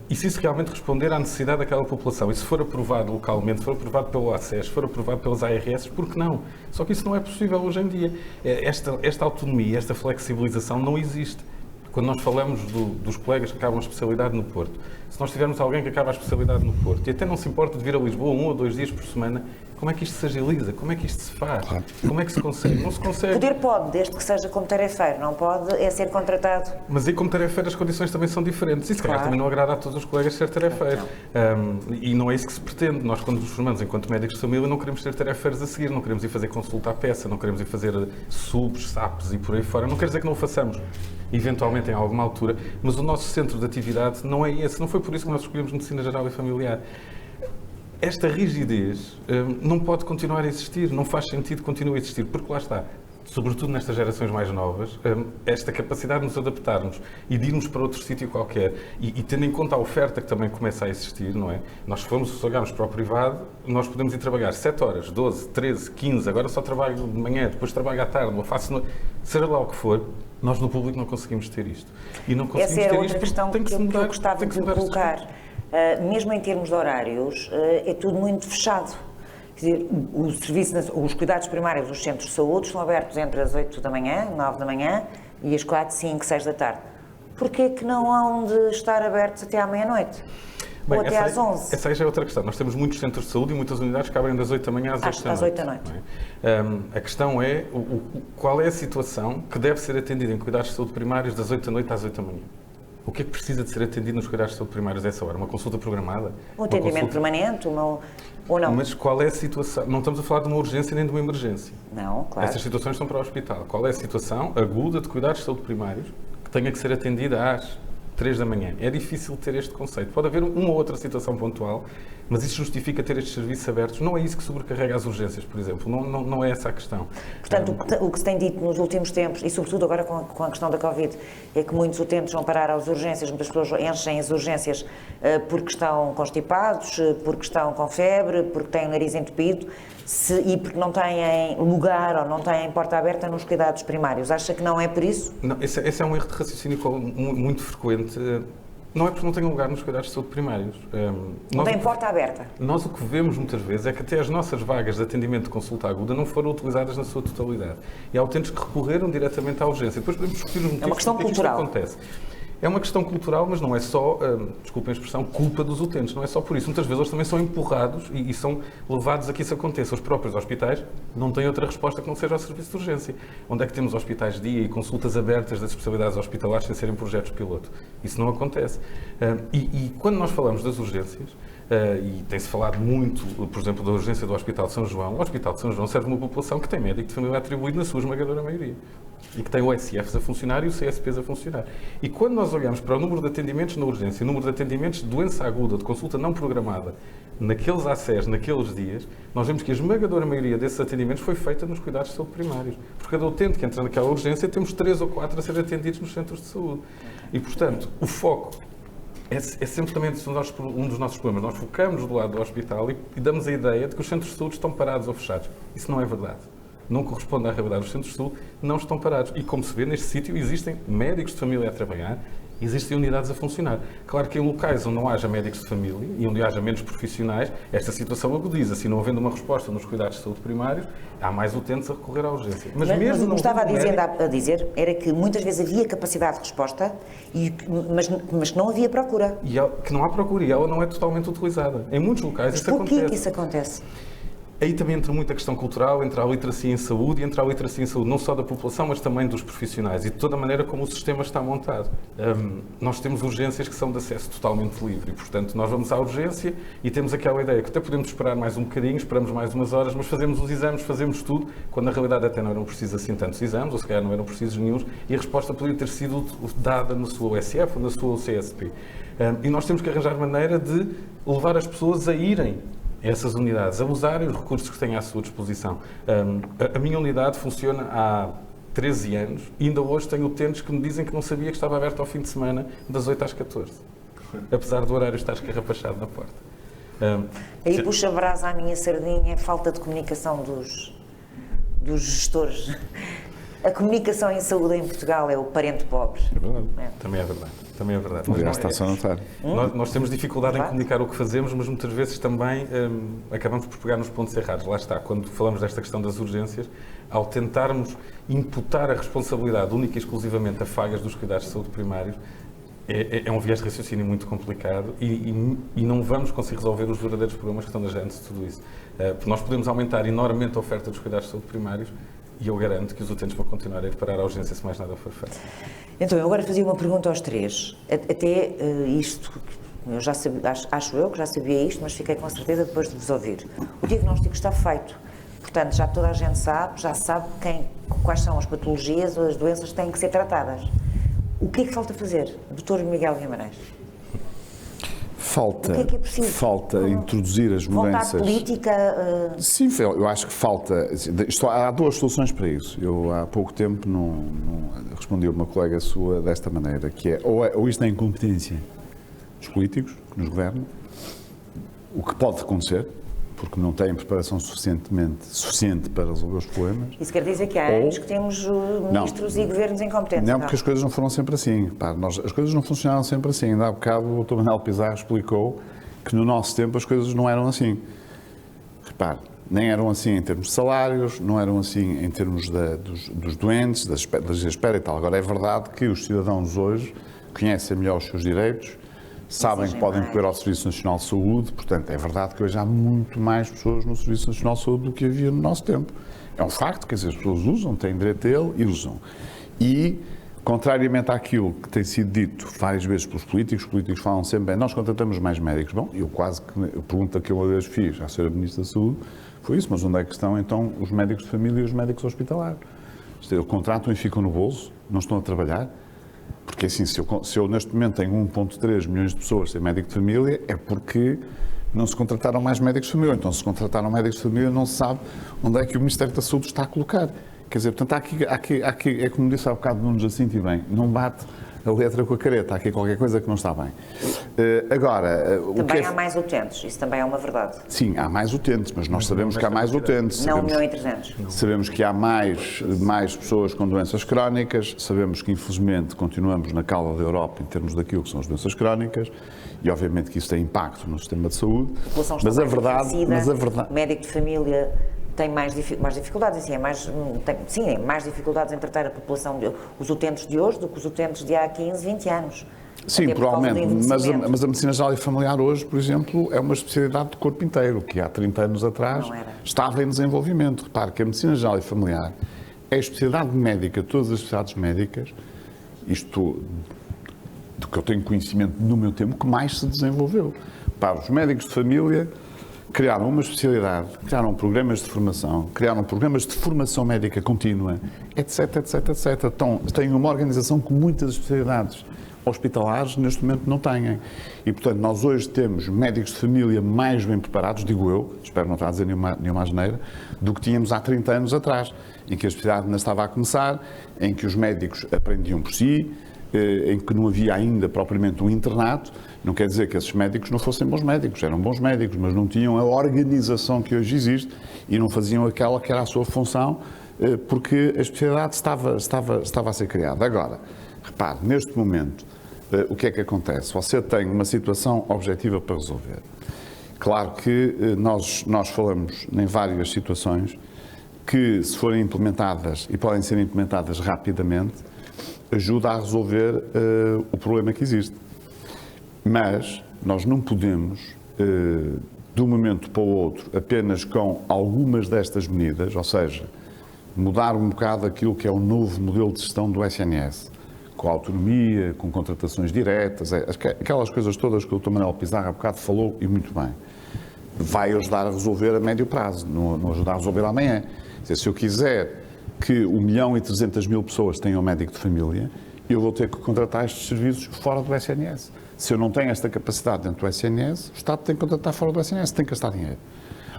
e se isso realmente responder à necessidade daquela população, e se for aprovado localmente, se for aprovado pelo ACES, se for aprovado pelas ARS, por que não? Só que isso não é possível hoje em dia. Esta autonomia, esta flexibilização não existe. Quando nós falamos dos colegas que acabam a especialidade no Porto, se nós tivermos alguém que acaba a especialidade no Porto e até não se importa de vir a Lisboa 1 ou 2 dias por semana, como é que isto se agiliza? Como é que isto se faz? Claro. Como é que se consegue? Não se consegue. Poder pode, desde que seja como tarefeiro, não pode é ser contratado. Mas aí como tarefeiro as condições também são diferentes. E se calhar também não agrada a todos os colegas ser tarefeiro. E não é isso que se pretende. Nós quando nos formamos enquanto médicos de família não queremos ser tarefeiros a seguir, não queremos ir fazer consulta à peça, não queremos ir fazer subs, SAPs e por aí fora. Não quer dizer que não o façamos, eventualmente em alguma altura, mas o nosso centro de atividade não é esse. Não foi por isso que nós escolhemos Medicina Geral e Familiar. Esta rigidez não pode continuar a existir, não faz sentido que continue a existir, porque lá está, sobretudo nestas gerações mais novas, esta capacidade de nos adaptarmos e de irmos para outro sítio qualquer e tendo em conta a oferta que também começa a existir, não é? Nós se olharmos para o privado, nós podemos ir trabalhar 7 horas, 12, 13, 15, agora só trabalho de manhã, depois trabalho à tarde, ou faço noite, seja lá o que for, nós no público não conseguimos ter isto. E não conseguimos essa ter é outra questão que eu gostava de colocar. Mesmo em termos de horários, é tudo muito fechado. Quer dizer, os cuidados primários dos centros de saúde estão abertos entre as 8 da manhã, 9 da manhã e as 4, 5, 6 da tarde. Porquê que não hão de estar abertos até à meia-noite? Ou até às 11? Essa aí já é outra questão. Nós temos muitos centros de saúde e muitas unidades que abrem das 8 da manhã às 8 da noite. A questão é qual é a situação que deve ser atendida em cuidados de saúde primários das 8 da noite às 8 da manhã. O que é que precisa de ser atendido nos cuidados de saúde primários a essa hora? Uma consulta programada? Um atendimento permanente ou não? Mas qual é a situação? Não estamos a falar de uma urgência nem de uma emergência. Não, claro. Essas situações estão para o hospital. Qual é a situação aguda de cuidados de saúde primários que tenha que ser atendida às 3 da manhã? É difícil ter este conceito. Pode haver uma ou outra situação pontual, mas isso justifica ter estes serviços abertos. Não é isso que sobrecarrega as urgências, por exemplo. Não é essa a questão. Portanto, o que se tem dito nos últimos tempos, e sobretudo agora com a questão da Covid, é que muitos utentes vão parar às urgências, muitas pessoas enchem as urgências porque estão constipados, porque estão com febre, porque têm o nariz entupido e porque não têm lugar ou não têm porta aberta nos cuidados primários. Acha que não é por isso? Não, esse é um erro de raciocínio muito frequente. Não é porque não tenham lugar nos cuidados de saúde primários. Não tem porta aberta. Nós o que vemos muitas vezes é que até as nossas vagas de atendimento de consulta aguda não foram utilizadas na sua totalidade. E há utentes que recorreram diretamente à urgência. Depois podemos discutir os motivos é uma questão porque cultural. Isto acontece. É uma questão cultural, mas não é só, desculpem a expressão, culpa dos utentes. Não é só por isso. Muitas vezes eles também são empurrados e são levados a que isso aconteça. Os próprios hospitais não têm outra resposta que não seja ao serviço de urgência. Onde é que temos hospitais de dia e consultas abertas das especialidades hospitalares sem serem projetos piloto? Isso não acontece. E quando nós falamos das urgências, e tem-se falado muito, por exemplo, da urgência do Hospital de São João, o Hospital de São João serve uma população que tem médico de família atribuído na sua esmagadora maioria. E que tem o SIFs a funcionar e o CSPs a funcionar. E quando nós olhamos para o número de atendimentos na urgência, o número de atendimentos de doença aguda, de consulta não programada, naqueles ACES, naqueles dias, nós vemos que a esmagadora maioria desses atendimentos foi feita nos cuidados de saúde primários. Por cada utente que entra naquela urgência, temos 3 ou 4 a ser atendidos nos centros de saúde. E, portanto, o foco é sempre também um dos nossos problemas. Nós focamos do lado do hospital e damos a ideia de que os centros de saúde estão parados ou fechados. Isso não é verdade. Não corresponde à realidade. Os centros de saúde não estão parados. E, como se vê, neste sítio existem médicos de família a trabalhar, existem unidades a funcionar. Claro que em locais onde não haja médicos de família e onde haja menos profissionais, esta situação agudiza. Se não havendo uma resposta nos cuidados de saúde primários, há mais utentes a recorrer à urgência. Mas o que estava a dizer era que muitas vezes havia capacidade de resposta, mas que não havia procura. E que não há procura e ela não é totalmente utilizada. Em muitos locais mas isso acontece. Por que isso acontece? Aí também entra muita questão cultural, entra a literacia em saúde e entra a literacia em saúde não só da população, mas também dos profissionais e de toda a maneira como o sistema está montado. Nós temos urgências que são de acesso totalmente livre e, portanto, nós vamos à urgência e temos aquela ideia que até podemos esperar mais um bocadinho, esperamos mais umas horas, mas fazemos os exames, fazemos tudo, quando na realidade até não eram precisos assim tantos exames, ou se calhar não eram precisos nenhum, e a resposta poderia ter sido dada na sua USF ou na sua CSP. E nós temos que arranjar maneira de levar as pessoas a irem essas unidades, a usarem os recursos que têm à sua disposição. A minha unidade funciona há 13 anos e ainda hoje tenho utentes que me dizem que não sabia que estava aberto ao fim de semana das 8 às 14, apesar do horário estar escarrapachado na porta. Aí puxa brasa à minha sardinha, a falta de comunicação dos gestores. A comunicação em saúde em Portugal é o parente pobre. É verdade. Também é verdade. Também é verdade. Aliás, está-se a notar. Nós temos dificuldade em comunicar o que fazemos, mas muitas vezes também acabamos por pegar nos pontos errados. Lá está, quando falamos desta questão das urgências, ao tentarmos imputar a responsabilidade única e exclusivamente a falhas dos cuidados de saúde primários, é um viés de raciocínio muito complicado e não vamos conseguir resolver os verdadeiros problemas que estão na gênese de tudo isso. Porque nós podemos aumentar enormemente a oferta dos cuidados de saúde primários, e eu garanto que os utentes vão continuar a ir parar à urgência se mais nada for feito. Então, eu agora fazia uma pergunta aos três. Até isto, eu já sabia, acho eu que já sabia isto, mas fiquei com certeza depois de vos ouvir. O diagnóstico está feito. Portanto, já toda a gente sabe, já sabe quais são as patologias ou as doenças que têm que ser tratadas. O que é que falta fazer? Dr. Miguel Guimarães. Falta, o que é preciso? Falta introduzir as mudanças. Vontade política? Sim, eu acho que falta. Há duas soluções para isso. Eu há pouco tempo não respondi a uma colega sua desta maneira, que é ou isto é incompetência dos políticos que nos governam, o que pode acontecer, porque não têm preparação suficiente para resolver os problemas. Isso quer dizer que há anos que temos ministros e governos incompetentes. Não, porque as coisas não foram sempre assim. As coisas não funcionaram sempre assim. Ainda há bocado o Dr. Manuel Pizarro explicou que no nosso tempo as coisas não eram assim. Repare, nem eram assim em termos de salários, não eram assim em termos dos doentes, das espera e tal. Agora é verdade que os cidadãos hoje conhecem melhor os seus direitos, sabem que podem recorrer ao Serviço Nacional de Saúde, portanto, é verdade que hoje há muito mais pessoas no Serviço Nacional de Saúde do que havia no nosso tempo. É um facto, quer dizer, as pessoas usam, têm direito a ele e usam. E, contrariamente àquilo que tem sido dito várias vezes pelos políticos, os políticos falam sempre, bem, nós contratamos mais médicos. Bom, a pergunta que eu uma vez fiz à Sra. Ministra da Saúde foi isso, mas onde é que estão, então, os médicos de família e os médicos hospitalares? Eles contratam e ficam no bolso, não estão a trabalhar. Porque assim, se eu neste momento tenho 1,3 milhões de pessoas sem médico de família, é porque não se contrataram mais médicos de família. Então, se contrataram médicos de família, não se sabe onde é que o Ministério da Saúde está a colocar. Quer dizer, portanto, há aqui é como disse há bocado Nuno Jacinto, e bem, não bate a letra com a careta, há aqui qualquer coisa que não está bem. Agora, também há mais utentes, isso também é uma verdade. Sim, há mais utentes, mas nós sabemos que há mais utentes. Não 1.300.000. Sabemos que há mais pessoas com doenças crónicas, sabemos que infelizmente continuamos na cauda da Europa em termos daquilo que são as doenças crónicas e obviamente que isso tem impacto no sistema de saúde. Mas a verdade, médico de família tem mais dificuldades, assim, é mais dificuldades em tratar a população, os utentes de hoje, do que os utentes de há 15, 20 anos. Sim, provavelmente, mas a medicina geral e familiar hoje, por exemplo, é uma especialidade de corpo inteiro, que há 30 anos atrás estava em desenvolvimento. Repare que a medicina geral e familiar é a especialidade médica, todas as especialidades médicas, isto do que eu tenho conhecimento no meu tempo, que mais se desenvolveu. Para os médicos de família, criaram uma especialidade, criaram programas de formação, criaram programas de formação médica contínua, etc, etc, etc. Então, têm uma organização que muitas especialidades hospitalares neste momento não têm. E, portanto, nós hoje temos médicos de família mais bem preparados, digo eu, espero não estar a dizer nenhuma asneira, do que tínhamos há 30 anos atrás, em que a especialidade ainda estava a começar, em que os médicos aprendiam por si, em que não havia ainda propriamente um internato. Não quer dizer que esses médicos não fossem bons médicos, eram bons médicos, mas não tinham a organização que hoje existe e não faziam aquela que era a sua função, porque a especialidade estava a ser criada. Agora, repare, neste momento, o que é que acontece? Você tem uma situação objetiva para resolver. Claro que nós falamos em várias situações que, se forem implementadas e podem ser implementadas rapidamente, ajuda a resolver o problema que existe. Mas nós não podemos, de um momento para o outro, apenas com algumas destas medidas, ou seja, mudar um bocado aquilo que é o novo modelo de gestão do SNS, com autonomia, com contratações diretas, aquelas coisas todas que o Dr. Manuel Pizarro há bocado falou, e muito bem. Vai ajudar a resolver a médio prazo, não ajudar a resolver amanhã. Se eu quiser que 1.300.000 pessoas tenham um médico de família, eu vou ter que contratar estes serviços fora do SNS. Se eu não tenho esta capacidade dentro do SNS, o Estado tem que contratar fora do SNS, tem que gastar dinheiro.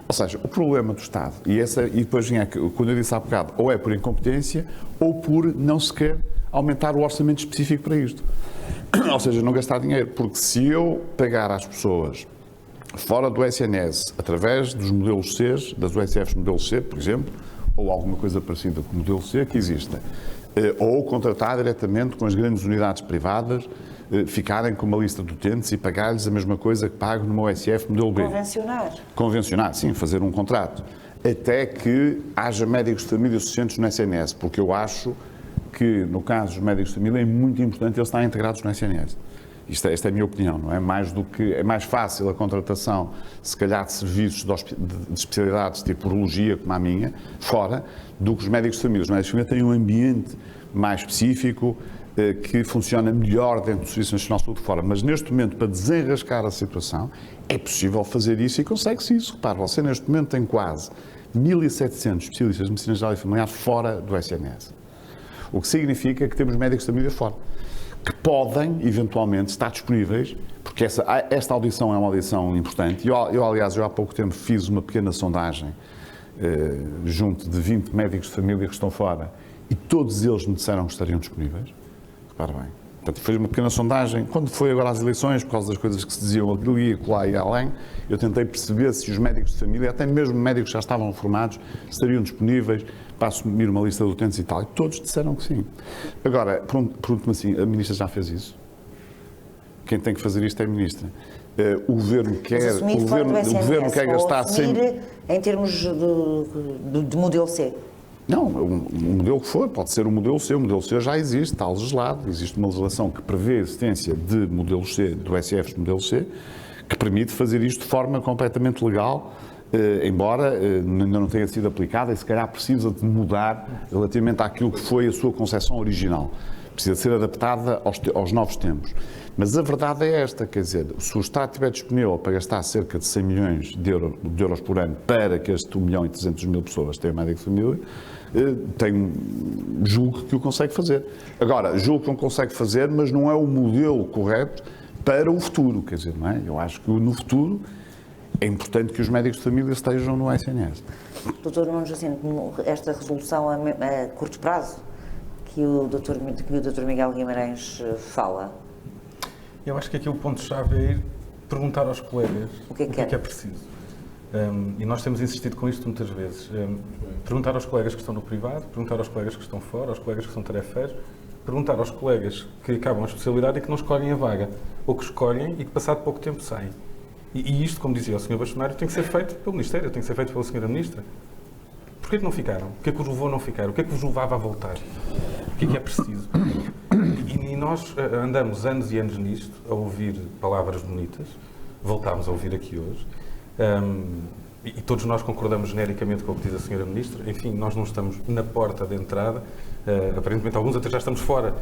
Ou seja, o problema do Estado, e depois vinha, quando eu disse há bocado, ou é por incompetência, ou por não se quer aumentar o orçamento específico para isto. Ou seja, não gastar dinheiro, porque se eu pagar às pessoas fora do SNS, através dos modelos C, das USFs modelo C, por exemplo, ou alguma coisa parecida com o modelo C que exista, ou contratar diretamente com as grandes unidades privadas, ficarem com uma lista de utentes e pagar-lhes a mesma coisa que pago numa USF modelo B. Convencionar, sim, fazer um contrato. Até que haja médicos de família suficientes no SNS, porque eu acho que, no caso dos médicos de família, é muito importante eles estarem integrados no SNS. Esta é a minha opinião, não é? Mais do que, é mais fácil a contratação, se calhar, de serviços de especialidades tipo urologia, como a minha, fora, do que os médicos de família. Os médicos de família têm um ambiente mais específico, que funciona melhor dentro do Serviço Nacional de Saúde fora. Mas, neste momento, para desenrascar a situação, é possível fazer isso e consegue-se isso. Repare, você, neste momento, tem quase 1.700 especialistas de medicina geral e familiar fora do SNS. O que significa que temos médicos de família fora, que podem, eventualmente, estar disponíveis, porque esta audição é uma audição importante. Aliás, eu há pouco tempo fiz uma pequena sondagem junto de 20 médicos de família que estão fora e todos eles me disseram que estariam disponíveis. Repare bem. Portanto, fiz uma pequena sondagem. Quando foi agora às eleições, por causa das coisas que se diziam ali, lá e além, eu tentei perceber se os médicos de família, até mesmo médicos que já estavam formados, estariam disponíveis para assumir uma lista de utentes e tal. E todos disseram que sim. Agora, pergunto-me assim, a Ministra já fez isso? Quem tem que fazer isto é a Ministra. O Governo quer gastar 100... Em termos de modelo C? Não, o modelo que for, pode ser o modelo C. O modelo C já existe, está legislado. Existe uma legislação que prevê a existência de modelos C, do SFs de modelo C, que permite fazer isto de forma completamente legal, embora ainda não tenha sido aplicada e se calhar precisa de mudar relativamente àquilo que foi a sua concepção original. Precisa ser adaptada aos novos tempos. Mas a verdade é esta, quer dizer, se o Estado estiver disponível para gastar cerca de 100 milhões de euros por ano para que este 1.300.000 pessoas tenham médico de família, julgo que o consegue fazer. Agora, julgo que não consegue fazer, mas não é o modelo correto para o futuro, quer dizer, não é? Eu acho que no futuro é importante que os médicos de família estejam no SNS. Dr. Nuno Jacinto, esta resolução a curto prazo que o Dr. Miguel Guimarães fala? Eu acho que aqui o ponto-chave é ir perguntar aos colegas o que é preciso. E nós temos insistido com isto muitas vezes. Perguntar aos colegas que estão no privado, perguntar aos colegas que estão fora, aos colegas que são tarefeiros, perguntar aos colegas que acabam a especialidade e que não escolhem a vaga, ou que escolhem e que passado pouco tempo saem. E isto, como dizia o Sr. Bastonário, tem que ser feito pelo Ministério, tem que ser feito pela Sra. Ministra. Porquê que não ficaram? O que é que os levou a não ficar? O que é que vos levava a voltar? O que é preciso? E nós andamos anos e anos nisto, a ouvir palavras bonitas, voltámos a ouvir aqui hoje, e todos nós concordamos genericamente com o que diz a Sra. Ministra. Enfim, nós não estamos na porta de entrada, aparentemente alguns até já estamos fora,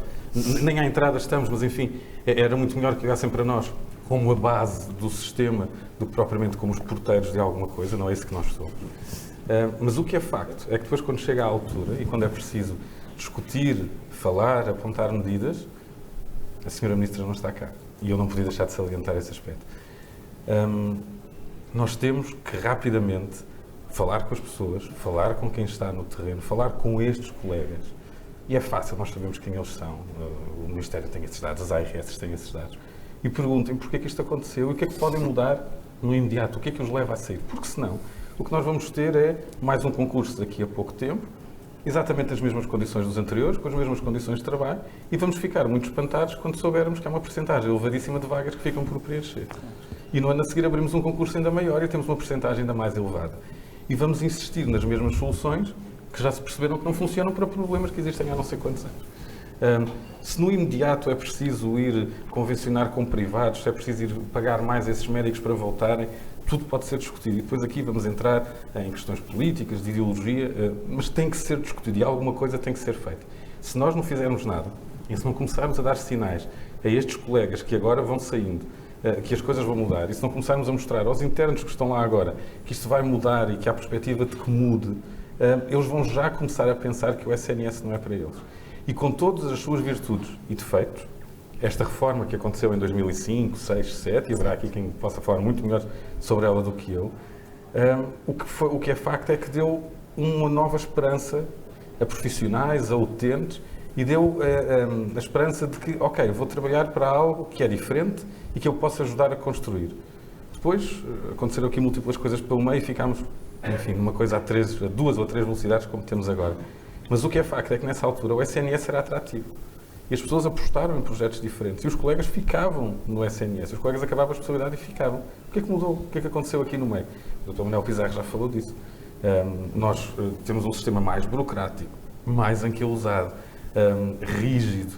nem à entrada estamos, mas enfim, era muito melhor que olhassem para nós como a base do sistema do que propriamente como os porteiros de alguma coisa, não é isso que nós somos. Mas o que é facto é que depois, quando chega à altura e quando é preciso discutir, falar, apontar medidas, a Sra. Ministra não está cá. E eu não podia deixar de salientar esse aspecto. Nós temos que rapidamente falar com as pessoas, falar com quem está no terreno, falar com estes colegas. E é fácil, nós sabemos quem eles são. O Ministério tem esses dados, as ARS têm esses dados. E perguntem porquê é que isto aconteceu e o que é que podem mudar no imediato, o que é que os leva a sair. Porque senão, o que nós vamos ter é mais um concurso daqui a pouco tempo, exatamente as mesmas condições dos anteriores, com as mesmas condições de trabalho, e vamos ficar muito espantados quando soubermos que há uma percentagem elevadíssima de vagas que ficam por preencher. E no ano a seguir abrimos um concurso ainda maior e temos uma percentagem ainda mais elevada. E vamos insistir nas mesmas soluções que já se perceberam que não funcionam para problemas que existem há não sei quantos anos. Se no imediato é preciso ir convencionar com privados, se é preciso ir pagar mais a esses médicos para voltarem, tudo pode ser discutido. E depois aqui vamos entrar em questões políticas, de ideologia, mas tem que ser discutido e alguma coisa tem que ser feita. Se nós não fizermos nada e se não começarmos a dar sinais a estes colegas que agora vão saindo, que as coisas vão mudar, e se não começarmos a mostrar aos internos que estão lá agora que isto vai mudar e que há perspectiva de que mude, eles vão já começar a pensar que o SNS não é para eles. E com todas as suas virtudes e defeitos, esta reforma que aconteceu em 2005, 2006, 2007, e haverá aqui quem possa falar muito melhor sobre ela do que eu, o que é facto é que deu uma nova esperança a profissionais, a utentes, e deu a esperança de que, ok, vou trabalhar para algo que é diferente e que eu possa ajudar a construir. Depois, aconteceram aqui múltiplas coisas pelo meio e ficámos, enfim, numa coisa a 2 ou 3 velocidades como temos agora. Mas o que é facto é que nessa altura o SNS era atrativo. E as pessoas apostaram em projetos diferentes. E os colegas ficavam no SNS. Os colegas acabavam a especialidade e ficavam. O que é que mudou? O que é que aconteceu aqui no meio? O Dr. Manuel Pizarro já falou disso. Nós temos um sistema mais burocrático, mais anquilosado, rígido.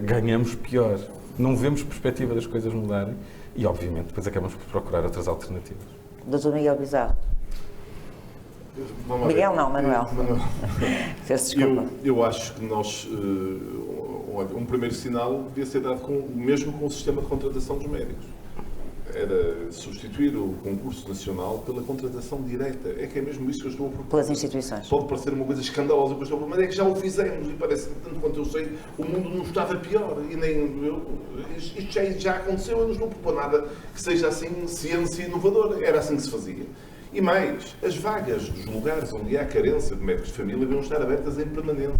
Ganhamos pior. Não vemos perspectiva das coisas mudarem. E, obviamente, depois acabamos por procurar outras alternativas. Dr. Miguel Pizarro. Miguel não, Manuel. Peço desculpa. Eu acho que nós, um primeiro sinal devia ser dado mesmo com o sistema de contratação dos médicos. Era substituir o concurso nacional pela contratação direta. É que é mesmo isso que eu estou a propor. Pelas instituições. Pode parecer uma coisa escandalosa que eu estou a propor, mas é que já o fizemos e parece que, tanto quanto eu sei, o mundo não estava pior. E nem isto já aconteceu, eu não estou a propor nada que seja assim ciência inovadora. Era assim que se fazia. E mais, as vagas dos lugares onde há carência de médicos de família vão estar abertas em permanência.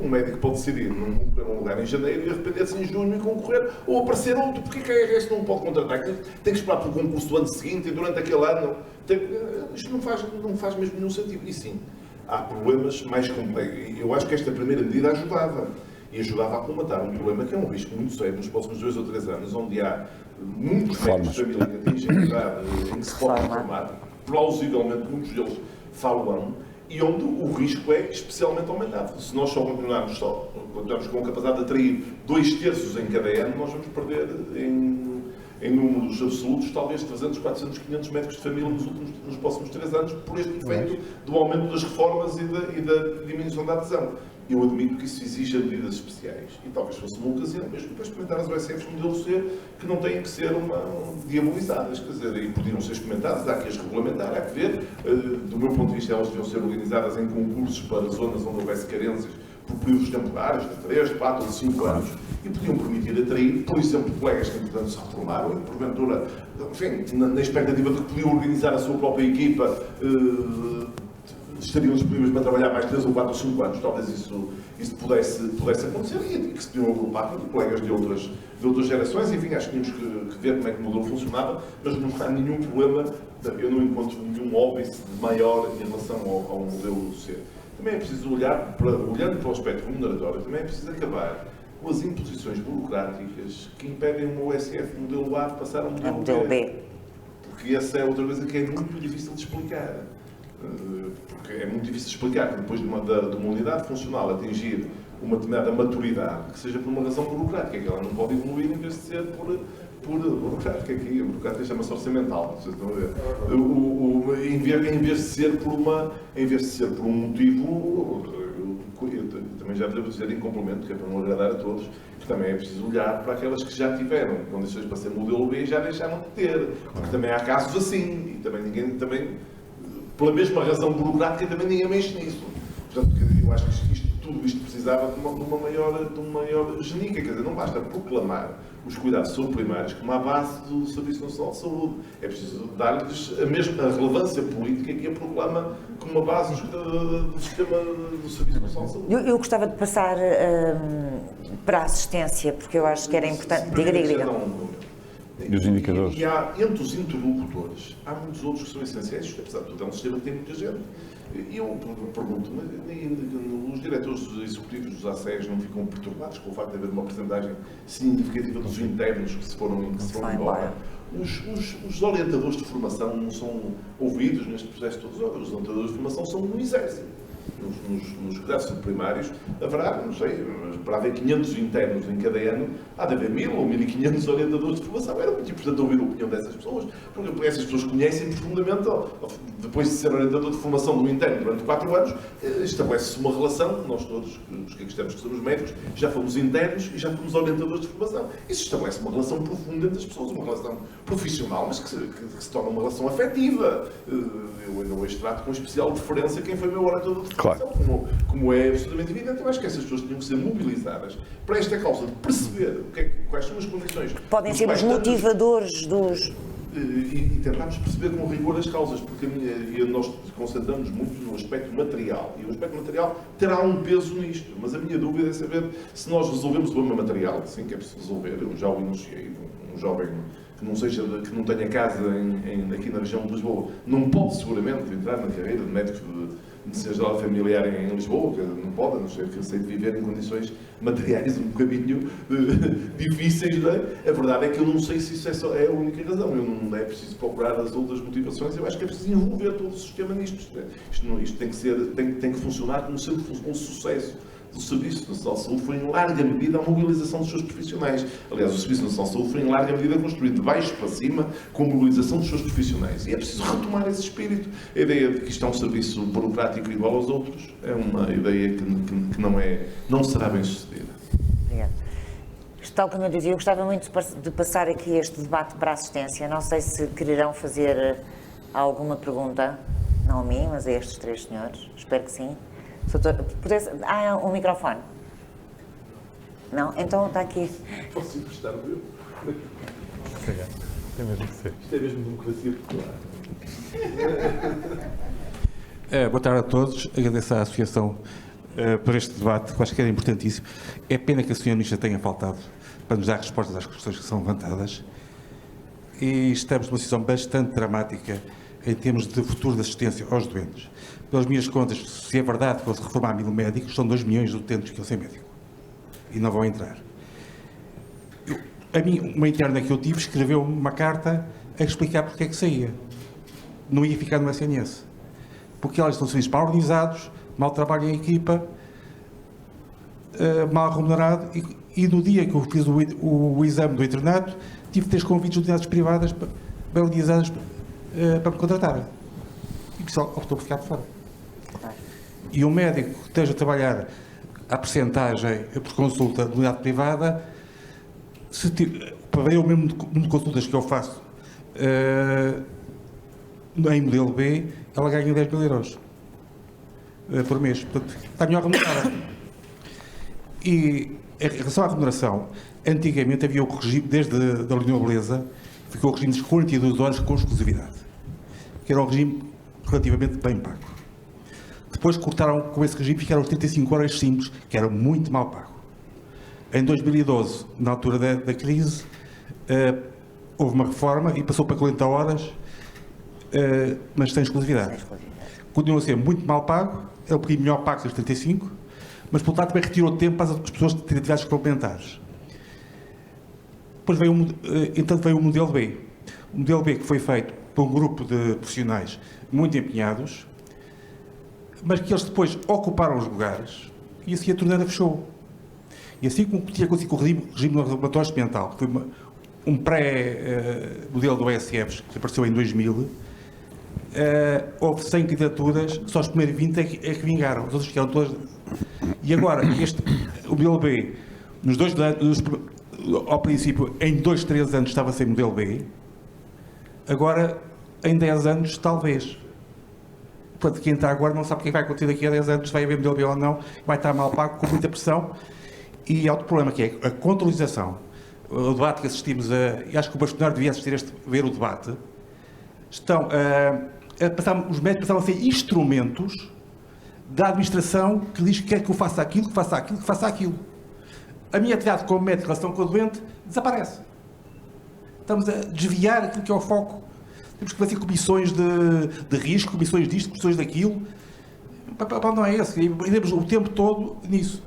Um médico pode decidir não concorrer a um lugar em janeiro e arrepender-se em junho e concorrer, ou aparecer outro. Porquê que a ARS não pode contratar? Tem que esperar pelo concurso do ano seguinte e durante aquele ano. Isto não faz mesmo nenhum sentido. E sim, há problemas mais complexos. Eu acho que esta primeira medida ajudava. E ajudava a comatar um problema que é um risco muito sério nos próximos 2 ou 3 anos, onde há muitos médicos de família que atingem a idade em que se pode reformar, plausivelmente muitos deles falam, e onde o risco é especialmente aumentado. Se nós só continuarmos com a capacidade de atrair 2/3 em cada ano, nós vamos perder em números absolutos, talvez 300, 400, 500 médicos de família nos próximos 3 anos, por este efeito do aumento das reformas e da diminuição da adesão. Eu admito que isso exija medidas especiais e talvez fosse uma ocasião mesmo para experimentar as OSFs modelo C, que não têm que ser diabolizadas, quer dizer, e podiam ser experimentadas, há que as regulamentar, há que ver. Do meu ponto de vista, elas deviam ser organizadas em concursos para zonas onde houvesse carências por períodos temporários, de 3, 4 ou 5 anos, e podiam permitir atrair, por exemplo, colegas que, entretanto, se reformaram e, porventura, enfim, na expectativa de que podiam organizar a sua própria equipa, estariam disponíveis para trabalhar mais 3 ou 4 ou 5 anos. Talvez isso pudesse acontecer e que se podiam agrupar com colegas de outras gerações. Enfim, acho que tínhamos que ver como é que o modelo funcionava, mas não há nenhum problema, eu não encontro nenhum óbice maior em relação ao modelo C. Também é preciso olhando para o aspecto remuneratório, também é preciso acabar com as imposições burocráticas que impedem uma OSF modelo A de passar a um modelo B. Porque essa é outra coisa que é muito difícil de explicar. Porque é muito difícil explicar que depois de uma unidade funcional atingir uma determinada maturidade, que seja por uma razão burocrática, que ela não pode evoluir em vez de ser por burocrática, aqui a burocrática chama-se orçamental, vocês estão a ver. Em vez de ser por um motivo, eu também já devo dizer em complemento, que é para não agradar a todos, que também é preciso olhar para aquelas que já tiveram condições para ser modelo B e já deixaram de ter, porque também há casos assim, e também pela mesma razão burocrática, também ninguém mexe nisso. Portanto, eu acho que tudo isto precisava de uma maior genica, quer dizer, não basta proclamar os cuidados primários como a base do Serviço Nacional de Saúde. É preciso dar-lhes a mesma relevância política que a proclama como a base do sistema do Serviço Nacional de Saúde. Eu gostava de passar para a assistência, porque eu acho que era importante. Diga. E os indicadores? E há, entre os interlocutores, há muitos outros que são essenciais, apesar de tudo, é um sistema que tem muita gente. E eu pergunto, os diretores executivos dos ACEs não ficam perturbados com o facto de haver uma porcentagem significativa dos internos que se foram embora? Os orientadores de formação não são ouvidos neste processo todo. Os orientadores de formação são um exército. Nos cuidados primários haverá, não sei, para haver 500 internos em cada ano, há de haver 1000 ou 1500 orientadores de formação. Era muito importante ouvir a opinião dessas pessoas, porque essas pessoas conhecem profundamente, depois de ser orientador de formação do interno durante 4 anos, estabelece-se uma relação, nós todos, os que aqui estamos, que somos médicos, já fomos internos e já fomos orientadores de formação. Isso estabelece uma relação profunda entre as pessoas, uma relação profissional, mas que se torna uma relação afetiva. Eu ainda hoje trato com especial deferência quem foi meu orientador de formação, claro. como é absolutamente evidente. Eu acho que essas pessoas tinham que ser mobilizadas para esta causa de perceber quais são as condições. Podem ser os motivadores dos... E tentarmos perceber com rigor as causas, porque nós concentramos muito no aspecto material, e o aspecto material terá um peso nisto, mas a minha dúvida é saber se nós resolvemos o problema material, assim que é preciso resolver. Eu já o enunciei, um jovem que não tenha casa aqui na região de Lisboa, não pode seguramente entrar na carreira de médico de medicina geral familiar em Lisboa, não pode, a não ser que aceite viver em condições materiais um bocadinho difíceis. Não é? A verdade é que eu não sei se isso é a única razão. Não é preciso procurar as outras motivações. Eu acho que é preciso envolver todo o sistema nisto. Isto tem que funcionar como sempre um sucesso do Serviço Nacional de Saúde foi em larga medida a mobilização dos seus profissionais. Aliás, o Serviço Nacional de Saúde foi em larga medida construído de baixo para cima com a mobilização dos seus profissionais. E é preciso retomar esse espírito. A ideia de que isto é um serviço burocrático igual aos outros é uma ideia que não será bem sucedida. Obrigada. Tal como eu dizia, eu gostava muito de passar aqui este debate para a assistência. Não sei se quererão fazer alguma pergunta, não a mim, mas a estes 3 senhores. Espero que sim. Um microfone? Não? Então está aqui. Posso emprestar o meu? Tem mesmo que ser. Isto é mesmo democracia popular. Boa tarde a todos. Agradeço à Associação por este debate, que acho que era importantíssimo. É pena que a Sra. Ministra tenha faltado para nos dar respostas às questões que são levantadas. E estamos numa situação bastante dramática em termos de futuro de assistência aos doentes. Pelas minhas contas, se é verdade que fosse reformar 1000 médicos, são 2 milhões de utentes que eu sei médico. E não vão entrar. Uma interna que eu tive escreveu uma carta a explicar porque é que saía. Não ia ficar no SNS. Porque elas estão serviços mal organizados, mal trabalho em equipa, mal remunerado, e no dia que eu fiz o exame do internato, tive 3 convites de unidades privadas bem organizadas para me contratarem. E o pessoal optou por ficar de fora. E um médico que esteja a trabalhar à percentagem por consulta de unidade privada, para ver o mesmo número de consultas que eu faço em modelo B, ela ganha 10 mil euros por mês. Portanto, está melhor remunerada. E em relação à remuneração, antigamente havia o regime, desde a União Beleza, ficou o regime das 42 horas com exclusividade, que era um regime relativamente bem pago. Depois cortaram com esse regime, ficaram 35 horas simples, que era muito mal pago. Em 2012, na altura da crise, houve uma reforma e passou para 40 horas, mas sem exclusividade. Continua a ser muito mal pago, é um bocadinho melhor pago que os 35, mas, por outro lado, também retirou tempo para as pessoas terem atividades complementares. Depois veio o modelo B. O modelo B que foi feito por um grupo de profissionais muito empenhados, mas que eles depois ocuparam os lugares e assim a torneira fechou. E assim como tinha acontecido com o regime regulatório experimental, que foi um pré-modelo do ESF que apareceu em 2000, houve 100 candidaturas, só os primeiros 20 é que vingaram, os outros ficaram todas. E agora, o modelo B, nos 2 anos, ao princípio, em 2, 3 anos estava sem modelo B, agora, em 10 anos, talvez. Portanto, quem está agora não sabe o que vai acontecer daqui a 10 anos, se vai haver modelo B ou não, vai estar mal pago, com muita pressão. E há outro problema, que é a controlização. O debate que assistimos e acho que o Bastonário devia assistir ver o debate, os médicos passavam a ser instrumentos da administração que diz que quer que eu faça aquilo, que faça aquilo, que faça aquilo. A minha atividade como médico em relação com o doente desaparece. Estamos a desviar aquilo que é o foco. Temos que fazer comissões de risco, comissões disto, comissões daquilo. O papel não é esse. E iremos o tempo todo nisso.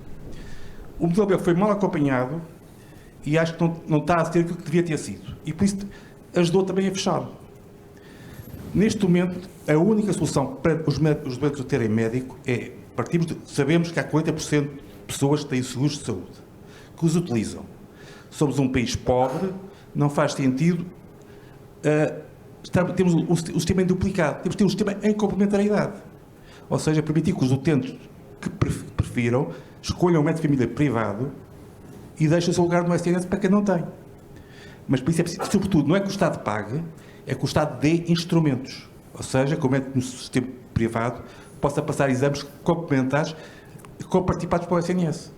O modelo B foi mal acompanhado e acho que não está a ser aquilo que devia ter sido. E por isso ajudou também a fechar. Neste momento, a única solução para os doentes terem médico é, sabemos que há 40% de pessoas que têm seguros de saúde, que os utilizam. Somos um país pobre, não faz sentido, temos um sistema duplicado, temos que ter um sistema em complementariedade. Ou seja, permitir que os utentes que prefiram escolham um médico de família privado e deixem o seu lugar no SNS para quem não tem. Mas por isso é preciso, sobretudo, não é que o Estado pague, é que o Estado dê instrumentos. Ou seja, que o médico no sistema privado possa passar exames complementares comparticipados para o SNS,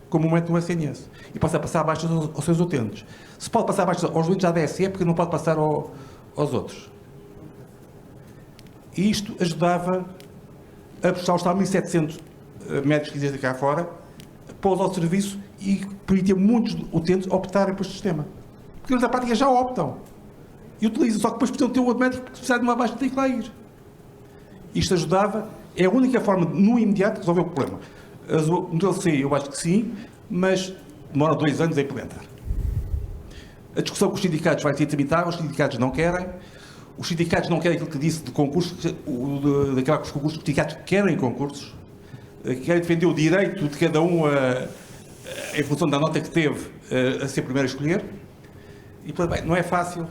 como o médico no SNS, e possa passar baixas aos seus utentes. Se pode passar baixas aos utentes da ADSE, é porque não pode passar aos outros. E isto ajudava a puxar os 1.700 médicos que existem cá fora, pô-los ao serviço e permitia muitos utentes optarem por este sistema. Porque eles, na prática, já optam e utilizam, só que depois precisam ter um outro médico que precisar de uma baixa tem que lá ir. Isto ajudava, é a única forma, no imediato, de resolver o problema. O modelo C, eu acho que sim, mas demora 2 anos a implementar. A discussão com os sindicatos vai ser tramitada, os sindicatos não querem. Os sindicatos não querem aquilo que disse de concursos, daquela que os concursos, os sindicatos querem concursos, querem defender o direito de cada um, em função da nota que teve, a ser primeiro a escolher. E, portanto, não é fácil.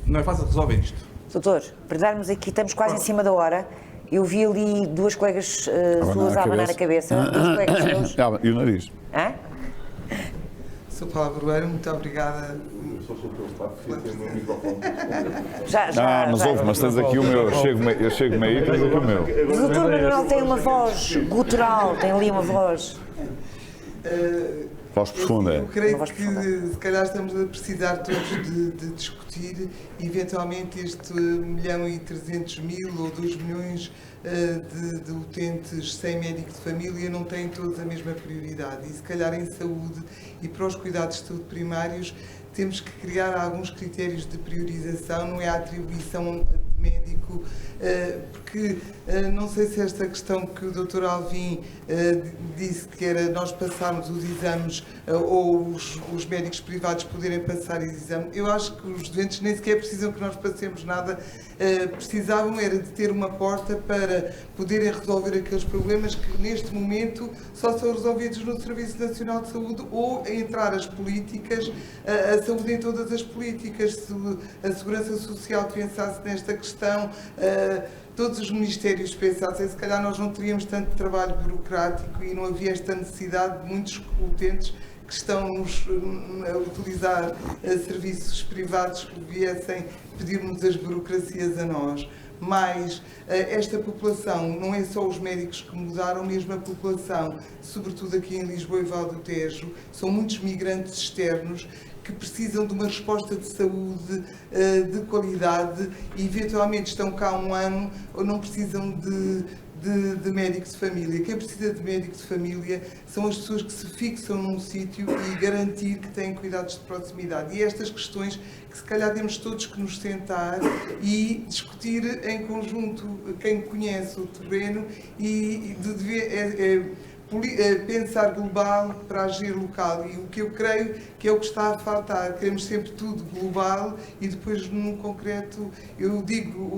Não é fácil resolver isto. Doutor, para darmos aqui, estamos quase em cima da hora. Eu vi ali 2 colegas suas a abanar a cabeça. 2 colegas seus. E o nariz. Hã? Sr. Paulo Barbeiro, muito obrigada. Mas ouve, mas tens aqui o meu. Eu chego-me aí, tens aqui o meu. O doutor Manuel tem uma voz gutural, tem ali uma voz. Voz profunda. Eu creio que se calhar estamos a precisar todos de discutir eventualmente este 1.300.000 ou 2 milhões de utentes sem médico de família não têm todos a mesma prioridade. E se calhar em saúde e para os cuidados de saúde primários temos que criar alguns critérios de priorização, não é a atribuição de médico, porque não sei se esta questão que o Dr. Alvim disse que era nós passarmos os exames ou os médicos privados poderem passar esse exame, eu acho que os doentes nem sequer precisam que nós passemos nada, precisavam era de ter uma porta para poderem resolver aqueles problemas que neste momento só são resolvidos no Serviço Nacional de Saúde ou entrar as políticas, a saúde em todas as políticas, se a Segurança Social pensasse nesta questão, todos os ministérios pensassem, se calhar nós não teríamos tanto trabalho burocrático e não havia esta necessidade de muitos utentes que estão a utilizar serviços privados que viessem pedir-nos as burocracias a nós. Mas esta população, não é só os médicos que mudaram, mesmo a população, sobretudo aqui em Lisboa e Val do Tejo, são muitos migrantes externos que precisam de uma resposta de saúde de qualidade e eventualmente estão cá há um ano ou não precisam de médico de família. Quem precisa de médico de família são as pessoas que se fixam num sítio e garantir que têm cuidados de proximidade. E estas questões que se calhar temos todos que nos sentar e discutir em conjunto, quem conhece o terreno pensar global para agir local, e o que eu creio que é o que está a faltar. Queremos sempre tudo global e depois no concreto, eu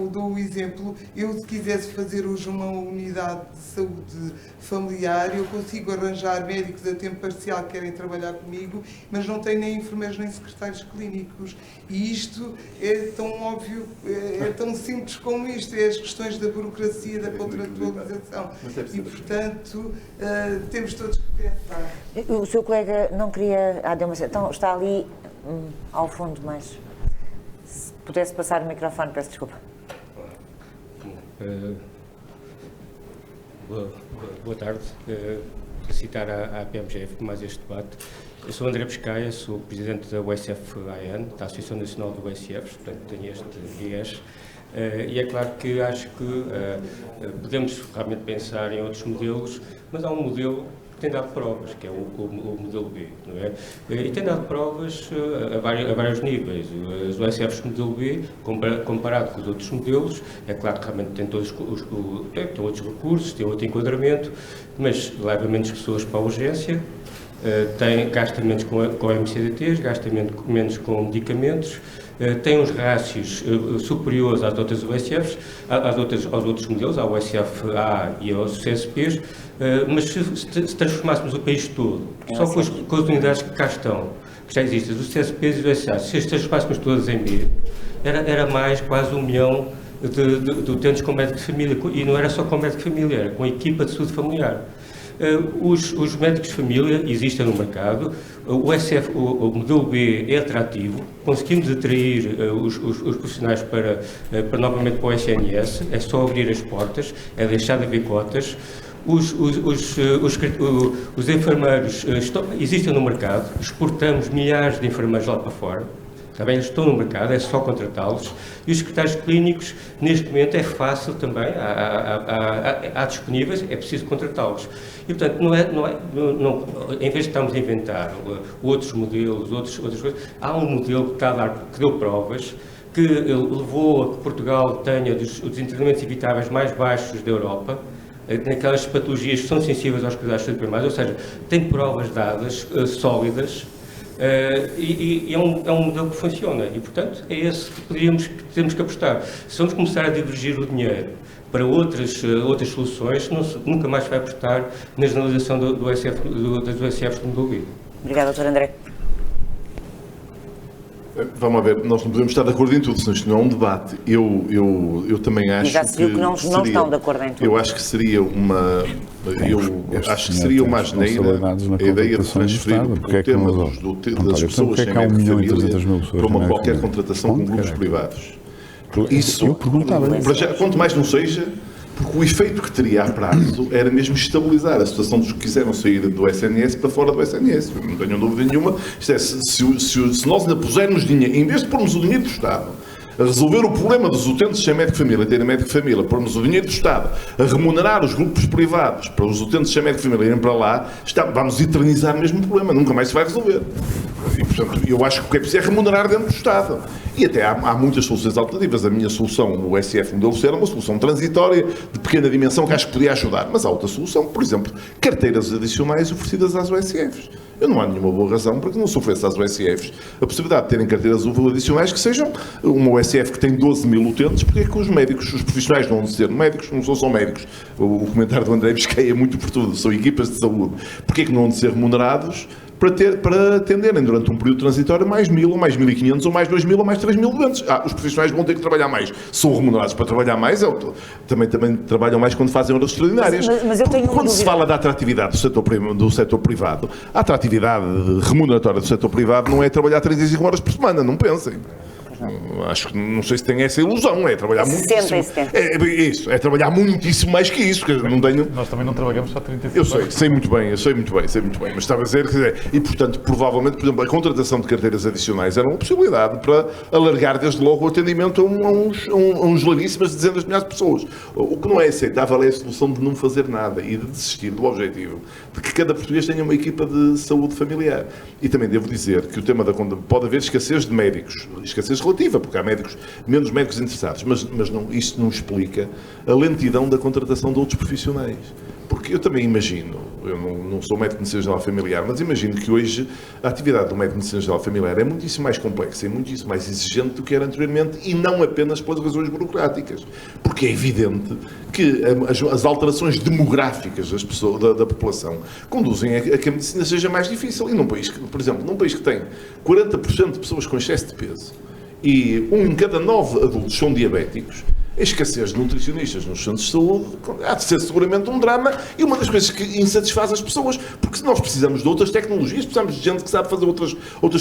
dou o exemplo, eu se quisesse fazer hoje uma unidade de saúde familiar, eu consigo arranjar médicos a tempo parcial que querem trabalhar comigo, mas não tenho nem enfermeiros nem secretários clínicos, e isto é tão óbvio, é tão simples como isto, é as questões da burocracia, da contratualização, e portanto temos todos que pensar. O seu colega não queria... deu uma... Então, está ali ao fundo, mas se pudesse passar o microfone, peço desculpa. Boa tarde. Para citar a PMGF por mais este debate. Eu sou André Pescaia, sou presidente da USF-AN, da Associação Nacional do USF, portanto tenho este viés. E é claro que acho que podemos realmente pensar em outros modelos, mas há um modelo que tem dado provas, que é o modelo B, não é? E tem dado provas a vários níveis. Os USFs modelo B, comparado com os outros modelos, é claro que realmente tem todos tem outros recursos, tem outro enquadramento, mas leva menos pessoas para a urgência, gasta menos com MCDTs, gasta menos com medicamentos, tem uns rácios superiores às outras USFs, aos outros modelos, ao USF-A e aos CSPs, mas se transformássemos o país todo, só com as unidades que cá estão, que já existem, os CSPs e os USAs, se as transformássemos todas em B, era mais quase 1 milhão de utentes com médico de família, e não era só com médico de família, era com a equipa de saúde familiar. Os médicos de família existem no mercado, o modelo B é atrativo, conseguimos atrair os profissionais novamente para o SNS, é só abrir as portas, é deixar de haver cotas. Os enfermeiros existem no mercado, exportamos milhares de enfermeiros lá para fora. Também eles estão no mercado, é só contratá-los. E os secretários clínicos, neste momento, é fácil também, há disponíveis, é preciso contratá-los. E, portanto, em vez de estarmos a inventar outros modelos, outras coisas, há um modelo que deu provas, que levou a que Portugal tenha dos internamentos evitáveis mais baixos da Europa, naquelas patologias que são sensíveis aos cuidados de saúde primários, ou seja, tem provas dadas, sólidas, e é um modelo que funciona, e portanto é esse que temos que apostar. Se vamos começar a divergir o dinheiro para outras soluções, nunca mais vai apostar na generalização das USFs do modelo B. Obrigada, Dr. André. Vamos ver, nós não podemos estar de acordo em tudo, senão isto não é um debate. Eu também acho já se viu que não estão de acordo em tudo. Eu acho que seria uma asneira a ideia de transferir o tema das pessoas sem médico de família para uma qualquer contratação com grupos privados. Isso, quanto mais não seja, porque o efeito que teria a prazo era mesmo estabilizar a situação dos que quiseram sair do SNS para fora do SNS. Não tenho dúvida nenhuma. Isto é, se nós ainda pusermos dinheiro, em vez de pormos o dinheiro do Estado a resolver o problema dos utentes sem médico de família, terem médico de família, pormos o dinheiro do Estado a remunerar os grupos privados para os utentes sem médico de família irem para lá, vamos eternizar o mesmo problema, nunca mais se vai resolver. E, portanto, eu acho que o que é preciso é remunerar dentro do Estado. E até há muitas soluções alternativas. A minha solução, o SF modelo C, era uma solução transitória, de pequena dimensão, que acho que podia ajudar. Mas há outra solução, por exemplo, carteiras adicionais oferecidas às USFs. Eu não há nenhuma boa razão para que não se ofereça às USFs a possibilidade de terem carteiras adicionais que sejam uma USF que tem 12 mil utentes, porque é que os médicos, os profissionais não vão ser médicos, não são só médicos. O comentário do André Pesqueia é muito por tudo, são equipas de saúde. Porque é que não vão ser remunerados para atenderem durante um período transitório mais 1.000, ou mais 1.500, ou mais 2.000, ou mais 3.000 doentes. Os profissionais vão ter que trabalhar mais. São remunerados para trabalhar mais, também trabalham mais quando fazem horas extraordinárias. Mas eu tenho quando se fala da atratividade do setor privado, a atratividade remuneratória do setor privado não é trabalhar 35 horas por semana, não pensem. Acho que não sei se tem essa ilusão, é trabalhar muitíssimo. É trabalhar muitíssimo mais que isso. Não tenho... Nós também não trabalhamos só 35 horas. Eu sei muito bem, mas estava a dizer, e portanto, provavelmente, por exemplo, a contratação de carteiras adicionais era uma possibilidade para alargar desde logo o atendimento a uns larguíssimas dezenas de milhares de pessoas. O que não é aceitável é a solução de não fazer nada e de desistir do objetivo de que cada português tenha uma equipa de saúde familiar. E também devo dizer que o tema pode haver escassez de médicos, escassez relativa, porque há menos médicos interessados, mas isto não explica a lentidão da contratação de outros profissionais. Porque eu também imagino, eu não sou médico de medicina geral familiar, mas imagino que hoje a atividade do médico de medicina geral familiar é muitíssimo mais complexa e muitíssimo mais exigente do que era anteriormente, e não apenas pelas razões burocráticas. Porque é evidente que as alterações demográficas das pessoas, da população conduzem a que a medicina seja mais difícil. E num país, por exemplo, num país que tem 40% de pessoas com excesso de peso e 1 em cada 9 adultos são diabéticos, a escassez de nutricionistas nos centros de saúde há de ser seguramente um drama, e uma das coisas que insatisfaz as pessoas, porque nós precisamos de outras tecnologias, precisamos de gente que sabe fazer outras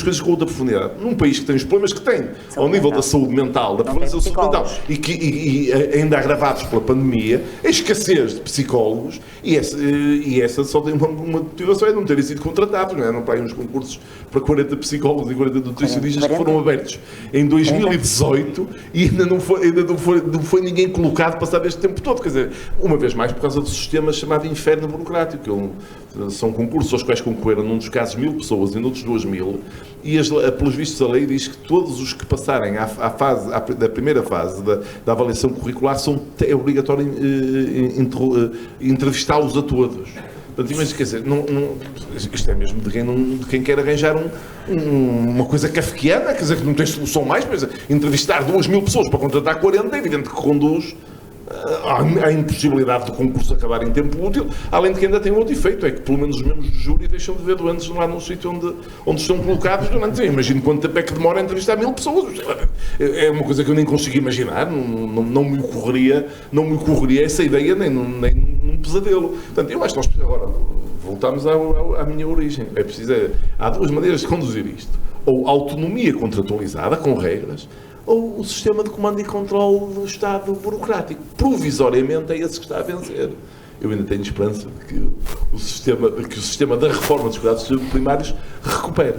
coisas com outra profundidade. Num país que tem os problemas que tem, ao nível da saúde mental, da prevalência da saúde mental, e ainda agravados pela pandemia, a escassez de psicólogos, e essa só tem uma motivação, é não terem sido contratados, não é? Não para aí uns concursos para 40 psicólogos e 40 nutricionistas que foram abertos em 2018 e ainda não foi ninguém colocado passado este tempo todo. Quer dizer, uma vez mais por causa do sistema chamado inferno burocrático, que são concursos aos quais concorreram, num dos casos, 1000 pessoas e noutros 2000, e pelos vistos a lei diz que todos os que passarem da primeira fase da avaliação curricular é obrigatório entrevistá-los a todos. Portanto, imagina, quer dizer, isto é mesmo de quem quer arranjar uma coisa kafkiana, quer dizer, que não tem solução mais, mas entrevistar 2000 pessoas para contratar 40 é evidente que conduz à impossibilidade do concurso acabar em tempo útil, além de que ainda tem outro efeito, é que pelo menos os membros do júri deixam de ver doentes lá no sítio onde estão colocados durante. Eu imagino quanto tempo é que demora a entrevistar 1000 pessoas. É uma coisa que eu nem consigo imaginar, não me ocorreria essa ideia nem num pesadelo. Portanto, eu acho que nós agora voltamos à minha origem. Há duas maneiras de conduzir isto: ou autonomia contratualizada com regras, ou o sistema de comando e controle do Estado burocrático. Provisoriamente é esse que está a vencer. Eu ainda tenho esperança de que o sistema da reforma dos cuidados primários recupere.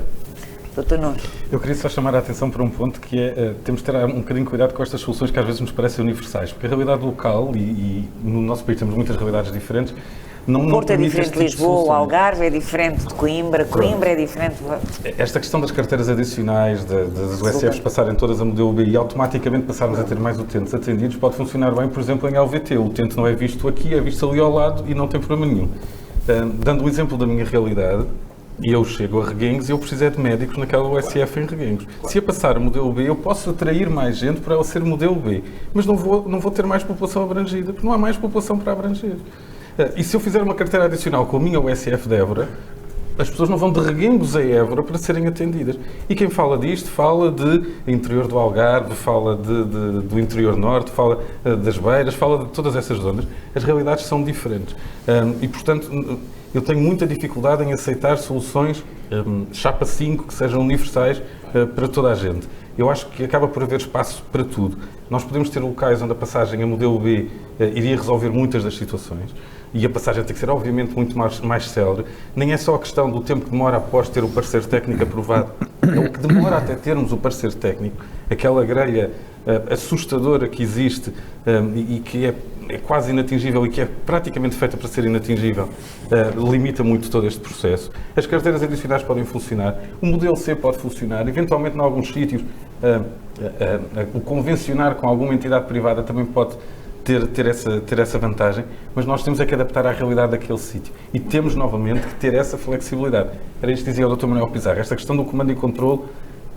Dr. Nuno. Eu queria só chamar a atenção para um ponto que é, temos de ter um bocadinho de cuidado com estas soluções que às vezes nos parecem universais, porque a realidade local, e no nosso país temos muitas realidades diferentes, Porto é diferente de Lisboa, o Algarve é diferente de Coimbra, Coimbra é diferente de... Esta questão das carteiras adicionais, das USFs passarem todas a modelo B e automaticamente passarmos a ter mais utentes atendidos, pode funcionar bem, por exemplo, em LVT. O utente não é visto aqui, é visto ali ao lado e não tem problema nenhum. Dando um exemplo da minha realidade, eu chego a Reguengos e eu preciso de médicos naquela USF em Reguengos. Se a passar a modelo B, eu posso atrair mais gente para ela ser modelo B, mas não vou ter mais população abrangida, porque não há mais população para abranger. E se eu fizer uma carteira adicional com a minha USF de Évora, as pessoas não vão de Reguengos a Évora para serem atendidas. E quem fala disto fala de interior do Algarve, fala do interior norte, fala das Beiras, fala de todas essas zonas. As realidades são diferentes. E, portanto, eu tenho muita dificuldade em aceitar soluções chapa 5 que sejam universais para toda a gente. Eu acho que acaba por haver espaço para tudo. Nós podemos ter locais onde a passagem a modelo B iria resolver muitas das situações, e a passagem tem que ser, obviamente, muito mais célere. Nem é só a questão do tempo que demora após ter o parecer técnico aprovado, é o que demora até termos o parecer técnico, aquela grelha assustadora que existe e que é quase inatingível e que é praticamente feita para ser inatingível, limita muito todo este processo. As carteiras adicionais podem funcionar, o modelo C pode funcionar, eventualmente em alguns sítios o convencionar com alguma entidade privada também pode ter essa vantagem, mas nós temos é que adaptar à realidade daquele sítio e temos novamente que ter essa flexibilidade. Era isto que dizia o Dr. Manuel Pizarro, esta questão do comando e controle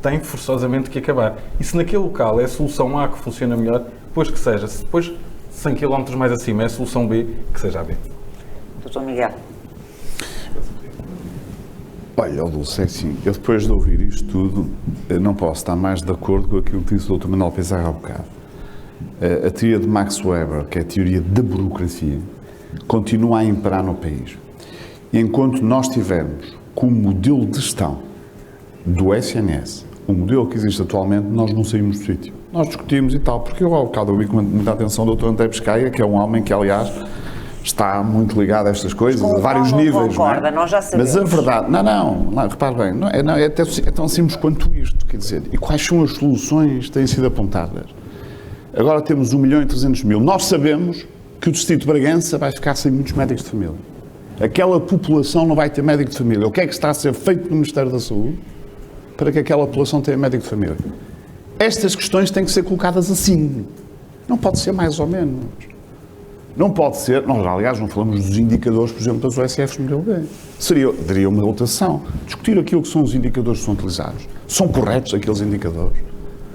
tem forçosamente que acabar. E se naquele local é a solução A que funciona melhor, depois que seja. Se depois 100 km mais acima é a solução B, que seja a B. Dr. Miguel. Olha, Dulce, é assim, eu depois de ouvir isto tudo, não posso estar mais de acordo com aquilo que disse o Dr. Manuel Pizarro há bocado. A teoria de Max Weber, que é a teoria da burocracia, continua a imperar no país. E enquanto nós tivermos como modelo de gestão do SNS, o modelo que existe atualmente, nós não saímos do sítio. Nós discutimos e tal, porque eu, ao bocado, ouvi com muita atenção do Dr. André Pescaia, que é um homem que, aliás, está muito ligado a estas coisas, a vários níveis. Concorda, não é? Nós já sabemos. Mas a verdade, não, repare bem, é tão simples quanto isto, quer dizer, e quais são as soluções que têm sido apontadas? Agora temos 1.300.000. Nós sabemos que o distrito de Bragança vai ficar sem muitos médicos de família. Aquela população não vai ter médico de família. O que é que está a ser feito no Ministério da Saúde para que aquela população tenha médico de família? Estas questões têm que ser colocadas assim. Não pode ser mais ou menos. Não pode ser, nós aliás não falamos dos indicadores, por exemplo, das OSFs no modelo B. Daria uma outra sessão. Discutir aquilo que são os indicadores que são utilizados. São corretos aqueles indicadores?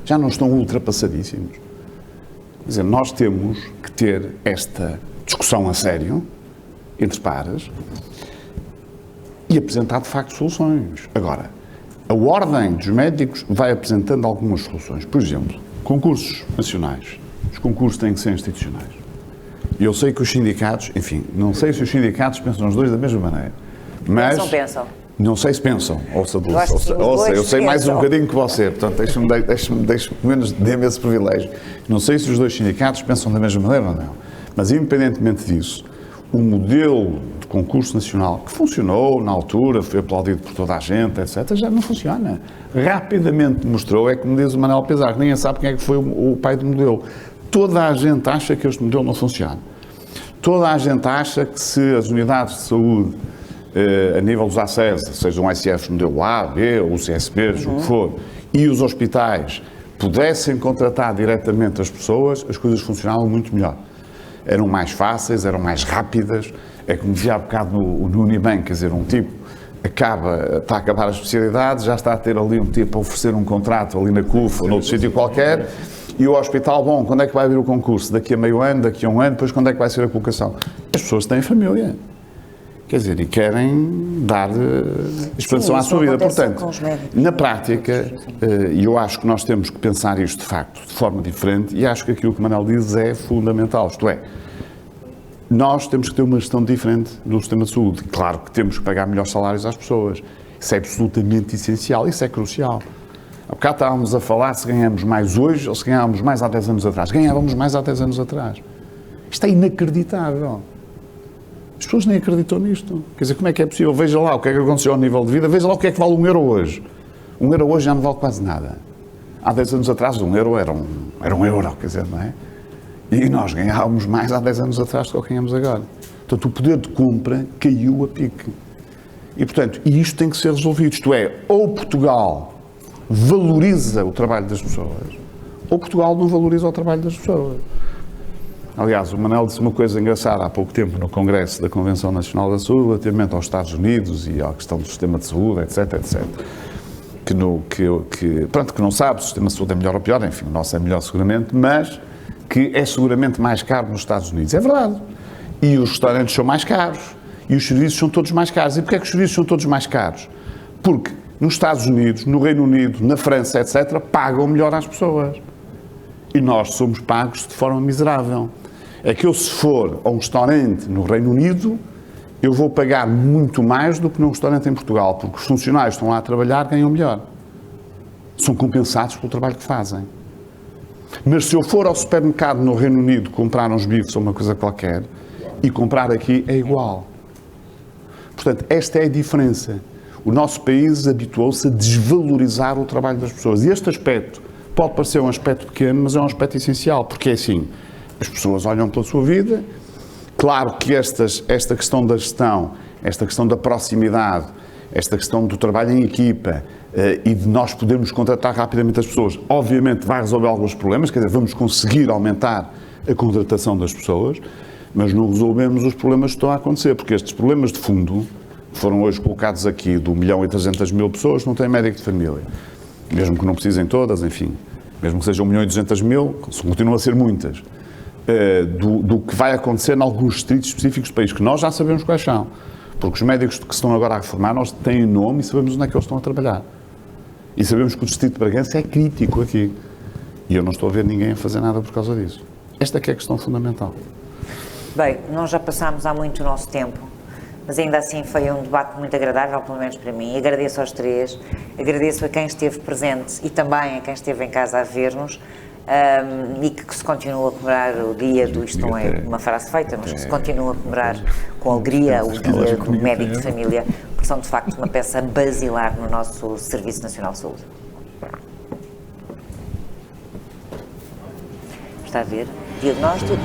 Já não estão ultrapassadíssimos? Quer dizer, nós temos que ter esta discussão a sério, entre pares, e apresentar de facto soluções. Agora, a ordem dos médicos vai apresentando algumas soluções. Por exemplo, concursos nacionais. Os concursos têm que ser institucionais. E eu sei que os sindicatos, enfim, não sei se os sindicatos pensam os dois da mesma maneira, mas... Pensam. Não sei se pensam, ouça, eu eu sei mais um bocadinho que você, portanto, dê-me esse privilégio. Não sei se os dois sindicatos pensam da mesma maneira ou não, mas independentemente disso, o modelo de concurso nacional que funcionou na altura, foi aplaudido por toda a gente, etc., já não funciona. Rapidamente mostrou, é como diz o Manuel Pizarro, que ninguém sabe quem é que foi o pai do modelo. Toda a gente acha que este modelo não funciona. Toda a gente acha que se as unidades de saúde, a nível dos acessos, sejam ICFs modelo A, B ou CSBs, o que for, e os hospitais pudessem contratar diretamente as pessoas, as coisas funcionavam muito melhor. Eram mais fáceis, eram mais rápidas. É como dizia há bocado no Unibank, quer dizer, um tipo está a acabar a especialidade, já está a ter ali um tipo a oferecer um contrato ali na CUF ou noutro sítio qualquer, e o hospital, bom, quando é que vai abrir o concurso? Daqui a meio ano, daqui a um ano, depois quando é que vai ser a colocação? As pessoas têm família. Quer dizer, e querem dar expansão à sua vida. Portanto, na prática, eu acho que nós temos que pensar isto de facto de forma diferente, e acho que aquilo que o Manuel diz é fundamental, isto é, nós temos que ter uma gestão diferente do sistema de saúde. Claro que temos que pagar melhores salários às pessoas. Isso é absolutamente essencial, isso é crucial. Há bocado estávamos a falar se ganhamos mais hoje ou se ganhávamos mais há 10 anos atrás. Ganhávamos mais há 10 anos atrás. Isto é inacreditável. As pessoas nem acreditam nisto. Quer dizer, como é que é possível? Veja lá o que é que aconteceu ao nível de vida, veja lá o que é que vale €1 hoje. €1 hoje já não vale quase nada. Há 10 anos atrás, €1 era um euro, quer dizer, não é? E nós ganhávamos mais há 10 anos atrás do que ganhamos agora. Portanto, o poder de compra caiu a pique. E, portanto, isto tem que ser resolvido. Isto é, ou Portugal valoriza o trabalho das pessoas, ou Portugal não valoriza o trabalho das pessoas. Aliás, o Manuel disse uma coisa engraçada há pouco tempo no Congresso da Convenção Nacional da Saúde, relativamente aos Estados Unidos e à questão do sistema de saúde, etc, etc. Que não sabe se o sistema de saúde é melhor ou pior, enfim, o nosso é melhor seguramente, mas que é seguramente mais caro nos Estados Unidos. É verdade. E os restaurantes são mais caros. E os serviços são todos mais caros. E porquê é que os serviços são todos mais caros? Porque nos Estados Unidos, no Reino Unido, na França, etc., pagam melhor às pessoas. E nós somos pagos de forma miserável. É que eu, se for a um restaurante no Reino Unido, eu vou pagar muito mais do que num restaurante em Portugal, porque os funcionários que estão lá a trabalhar ganham melhor. São compensados pelo trabalho que fazem. Mas se eu for ao supermercado no Reino Unido comprar uns bifes ou uma coisa qualquer, e comprar aqui é igual. Portanto, esta é a diferença. O nosso país habituou-se a desvalorizar o trabalho das pessoas. E este aspecto pode parecer um aspecto pequeno, mas é um aspecto essencial, porque é assim, as pessoas olham pela sua vida. Claro que esta questão da gestão, esta questão da proximidade, esta questão do trabalho em equipa e de nós podermos contratar rapidamente as pessoas, obviamente vai resolver alguns problemas, quer dizer, vamos conseguir aumentar a contratação das pessoas, mas não resolvemos os problemas que estão a acontecer, porque estes problemas de fundo, que foram hoje colocados aqui, de 1.300.000 pessoas, não têm médico de família. Mesmo que não precisem todas, enfim, mesmo que sejam 1.200.000, continuam a ser muitas. Do que vai acontecer em alguns distritos específicos do país, que nós já sabemos quais são. Porque os médicos que estão agora a reformar, nós têm nome e sabemos onde é que eles estão a trabalhar. E sabemos que o distrito de Bragança é crítico aqui. E eu não estou a ver ninguém a fazer nada por causa disso. Esta é que é a questão fundamental. Bem, nós já passámos há muito o nosso tempo, mas ainda assim foi um debate muito agradável, pelo menos para mim. Agradeço aos três, agradeço a quem esteve presente e também a quem esteve em casa a ver-nos. E que se continua a comemorar o dia do, isto não é uma frase feita, mas que se continua a comemorar com alegria o dia do médico de família, porque são de facto uma peça basilar no nosso Serviço Nacional de Saúde. Está a ver? Diagnóstico,